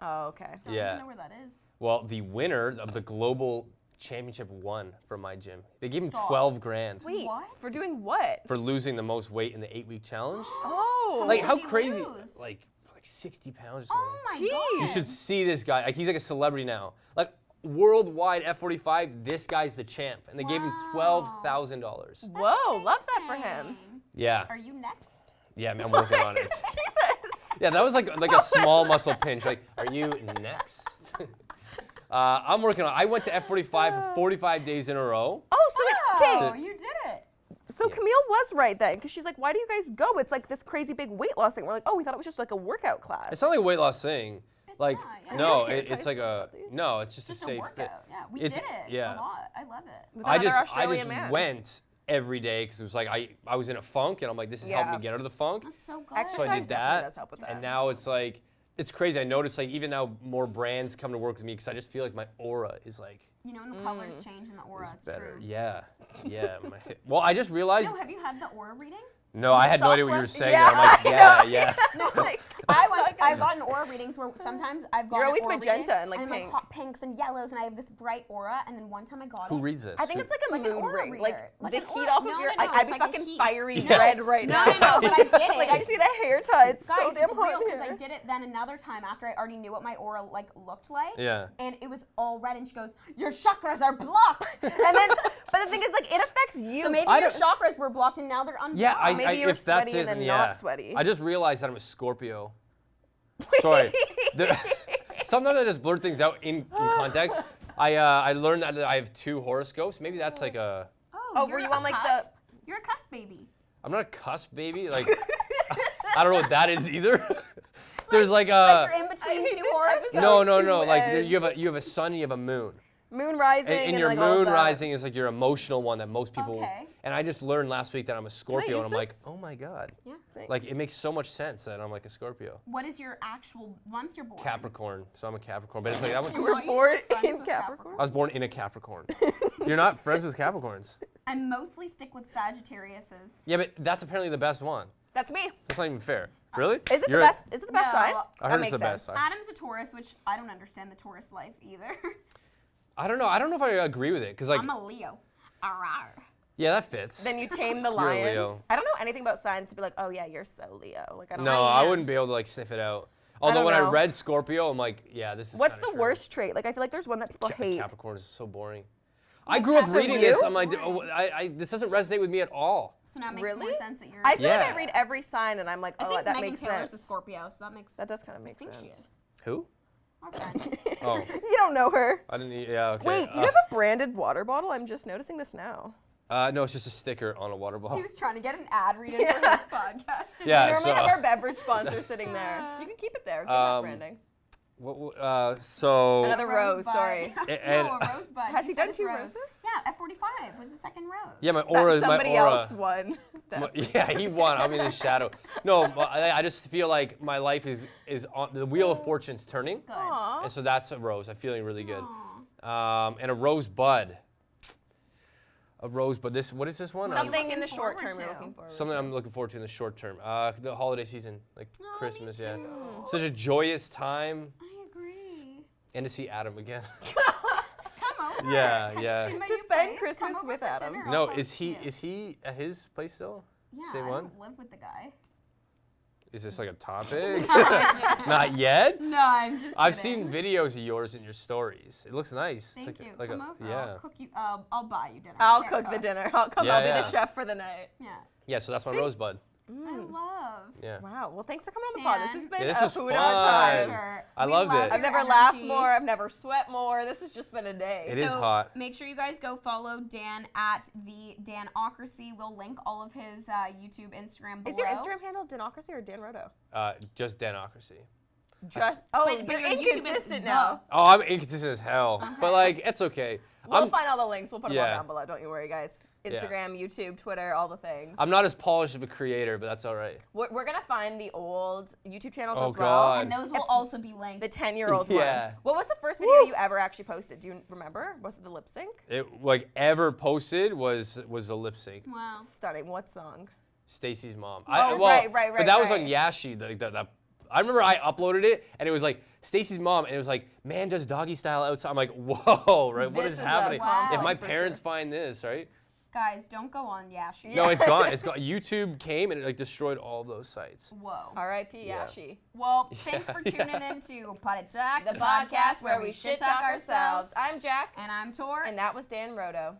Oh, okay. I don't Yeah. even know where that is. Well, the winner of the global championship won from my gym. They gave him Stop. 12 grand Wait, What? for doing what? for losing the most weight in the 8-week challenge. Oh, Like much how did he crazy? lose? Like 60 pounds or something. Oh my Jeez. god. You should see this guy. Like he's like a celebrity now. Like worldwide F45, this guy's the champ, and they gave him Wow. $12,000. whoa, love that for him. Amazing. Yeah, Are you next? yeah, man, I'm working on it. Jesus. Yeah, that was like a small muscle pinch. Like, are you next? I'm working on. I went to F45 for 45 days in a row. Oh, so Oh, okay. you did it. So Camille was right then, because she's like, why do you guys go? It's like this crazy big weight loss thing. We're like, oh, we thought it was just like a workout class. It's not like a weight loss thing. Like, not, yeah. no, Hair it's ties like for no, it's just Just to a stay workout. fit. Yeah, we It's- did it yeah. a lot. I love it. With I another just Australian man. went every day because it was like I was in a funk and I'm like, this is helping Yeah. me get out of the funk. That's so good. Exercise So I did definitely that, does help with that. and now it's like it's crazy. I noticed like even now more brands come to work with me because I just feel like my aura is like You know, when the colors change in the aura, it's better. true. Yeah. Well, I just realized. No, have you had the aura reading? No, I had no idea what you were chakras? saying. Yeah, There. I'm like, I yeah, know. yeah. No, Like, I've gotten aura readings where sometimes I've gotten You're always aura magenta reading, and, like, I'm pink. hot pinks and yellows, and I have this bright aura. And then one time I got Who it. reads this? I think it's like a Like an mood aura ring. reader. Like, Like the an heat aura- off of no, your. no, no, I'd it's be like a fucking heat. fiery No. red right No, now. no, but I did it. Like I just need a hair tie. It's Guys, so damn it's real hot because here. I did it then another time after I already knew what my aura like looked like. Yeah. And it was all red, and she goes, "Your chakras are blocked." And then, but the thing is, like, it affects you. So maybe I your don't- chakras were blocked, and now they're unblocked. Yeah, Maybe you were if that's sweaty it, and then then not yeah. sweaty. I just realized that I'm a Scorpio. Sorry. Sometimes I just blurt things out in context. I learned that I have 2 horoscopes. Maybe that's like a. Oh, you're were you a on, like, the- cusp? You're a cusp baby. I'm not a cusp baby. Like I don't know what that is either. There's like a. You're in between hate 2 this horoscopes. No. Two Like ends. you have a sun, you have a moon. Moon rising And your like, all of moon that. rising is like your emotional one that most people. Okay. And I just learned last week that I'm a Scorpio, use and I'm like, this? oh my god. Yeah. Like it makes so much sense that I'm like a Scorpio. What is your actual month you're born? Capricorn, so I'm a Capricorn. But it's like that one's. You were Are you born still friends in with Capricorn. I was born in a Capricorn. You're not friends with Capricorns. I mostly stick with Sagittariuses. Yeah, but that's apparently the best one. That's me. That's not even fair. Really? Is it You're the a- best? Is it the best No. sign? I That heard it's makes the best sense. sign. Adam's a Taurus, which I don't understand the Taurus life either. I don't know. I don't know if I agree with it because like I'm a Leo. Arr. yeah, that fits. Then you tame the You're a Leo. lions. I don't know anything about signs to be like, oh yeah, you're so Leo. Like I don't No, know. I am. wouldn't be able to like sniff it out. Although don't when I know. read Scorpio, I'm like, yeah, this is. What's kinda the true. worst trait? Like I feel like there's one that people hate. Capricorn is so boring. I grew up Capricorn reading you? this. I'm like, this doesn't resonate with me at all. So now it makes Really? more sense that you're. I feel like Yeah. I read every sign and I'm like, I oh, think that Megan makes Taylor's sense. a Scorpio, so that makes. That does kind of I make think sense. she is. Who? Our friend. Oh, You don't know her. I didn't. Yeah, okay. Wait, do you have a branded water bottle? I'm just noticing this now. No, it's just a sticker on a water bottle. He was trying to get an ad read in for his podcast. Yeah. We normally so, have our beverage sponsor sitting there. You can keep it there. Good luck branding. so. Another rose, sorry. And- no, a rosebud. Has he said done it's 2 rose. roses? Yeah, F45 was the second rose. Yeah, my That aura. somebody my aura. else won. Yeah, he won. I'm in his shadow. No, I just feel like my life is on the wheel of fortune's turning, Good. Aw. and so that's a rose. I'm feeling really good. Aw. And a rosebud. A rosebud. What is this one? Something in the looking short forward term you're to? looking forward Something to. I'm looking forward to in the short term. The holiday season, like Oh, Christmas. me Yeah, too. such a joyous time, I agree. and to see Adam again. Come over. Yeah, Have you yeah. seen my To new spend place? Christmas Come over with for Adam. dinner. I'll No, come is see you. he at his place still? Yeah, Same I one? don't live with the guy. Is this like a topic? Not yet. No, I'm just I've kidding. seen videos of yours in your stories. It looks nice. Thank it's like you. Like Come a, over. yeah. I'll cook you. I'll buy you dinner. I'll I cook can't the dinner. I'll be Yeah. the chef for the night. Yeah. Yeah. So that's my rosebud. I love. Yeah. Wow. Well, thanks for coming on the pod. This has Dan. been Yeah, this a was food fun. of a time. Sure. I We loved love it. I've your never laughed energy. more. I've never sweat more. This has just been a day. It is So hot. Make sure you guys go follow Dan at the DanOCRACY. We'll link all of his YouTube, Instagram below. Is your Instagram handle DanOCRACY or Dan Rodo? Just DanOCRACY. Just But you're your YouTube is inconsistent the- now. Oh, I'm inconsistent as hell. But like, it's okay. We'll find all the links. We'll put them all Yeah. down below. Don't you worry, guys. Yeah. Instagram, YouTube, Twitter, all the things. I'm not as polished of a creator, but that's all right. We're gonna find the old YouTube channels Oh, as well. God. And those will also be linked. The 10-year-old Yeah. one. What was the first video you ever actually posted? Do you remember? Was it the lip sync? It like ever posted was the lip sync. Wow. Stunning. What song? Stacy's mom. Right. But that was on right. Yashi. I remember I uploaded it and it was like Stacy's mom, and it was like, man does doggy style outside. I'm like, whoa, right? What This is is a happening? wow. If my for parents sure. find this, right? Guys, don't go on Yashi. No, it's gone. It's gone. YouTube came and it like destroyed all of those sites. Whoa. R.I.P. Yeah. Yashi. Well, thanks for tuning Yeah. in to Poddy Talk, The podcast where we shit talk ourselves. I'm Jack. And I'm Tor. And that was Dan Rodo.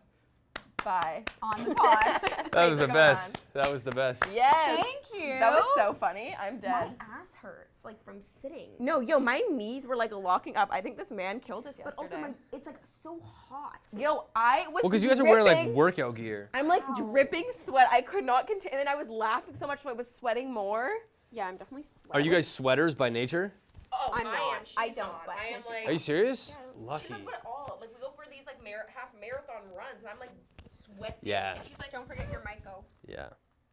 Bye. on the pod. That was the for coming best. That was the best. Yes. Thank you. That was so funny. I'm My dead. ass hurts, like from sitting. No, yo, my knees were like locking up. I think this man killed us yesterday. But also, it's like so hot. Yo, I was Well, because you guys are wearing like dripping. workout gear. I'm like dripping sweat. I could not contain. And then I was laughing so much, so I was sweating more. Yeah, I'm definitely sweating. Are you guys sweaters by nature? Oh, I'm I not. am. I She's don't not. sweat. I am She's like. Are you serious? She Lucky. doesn't sweat at all. Like we go for these like half marathon runs, and I'm like sweating. Yeah. And she's like, Don't forget your mic, go. Yeah.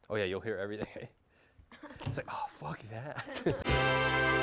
Oh yeah, you'll hear everything. It's like, oh fuck that.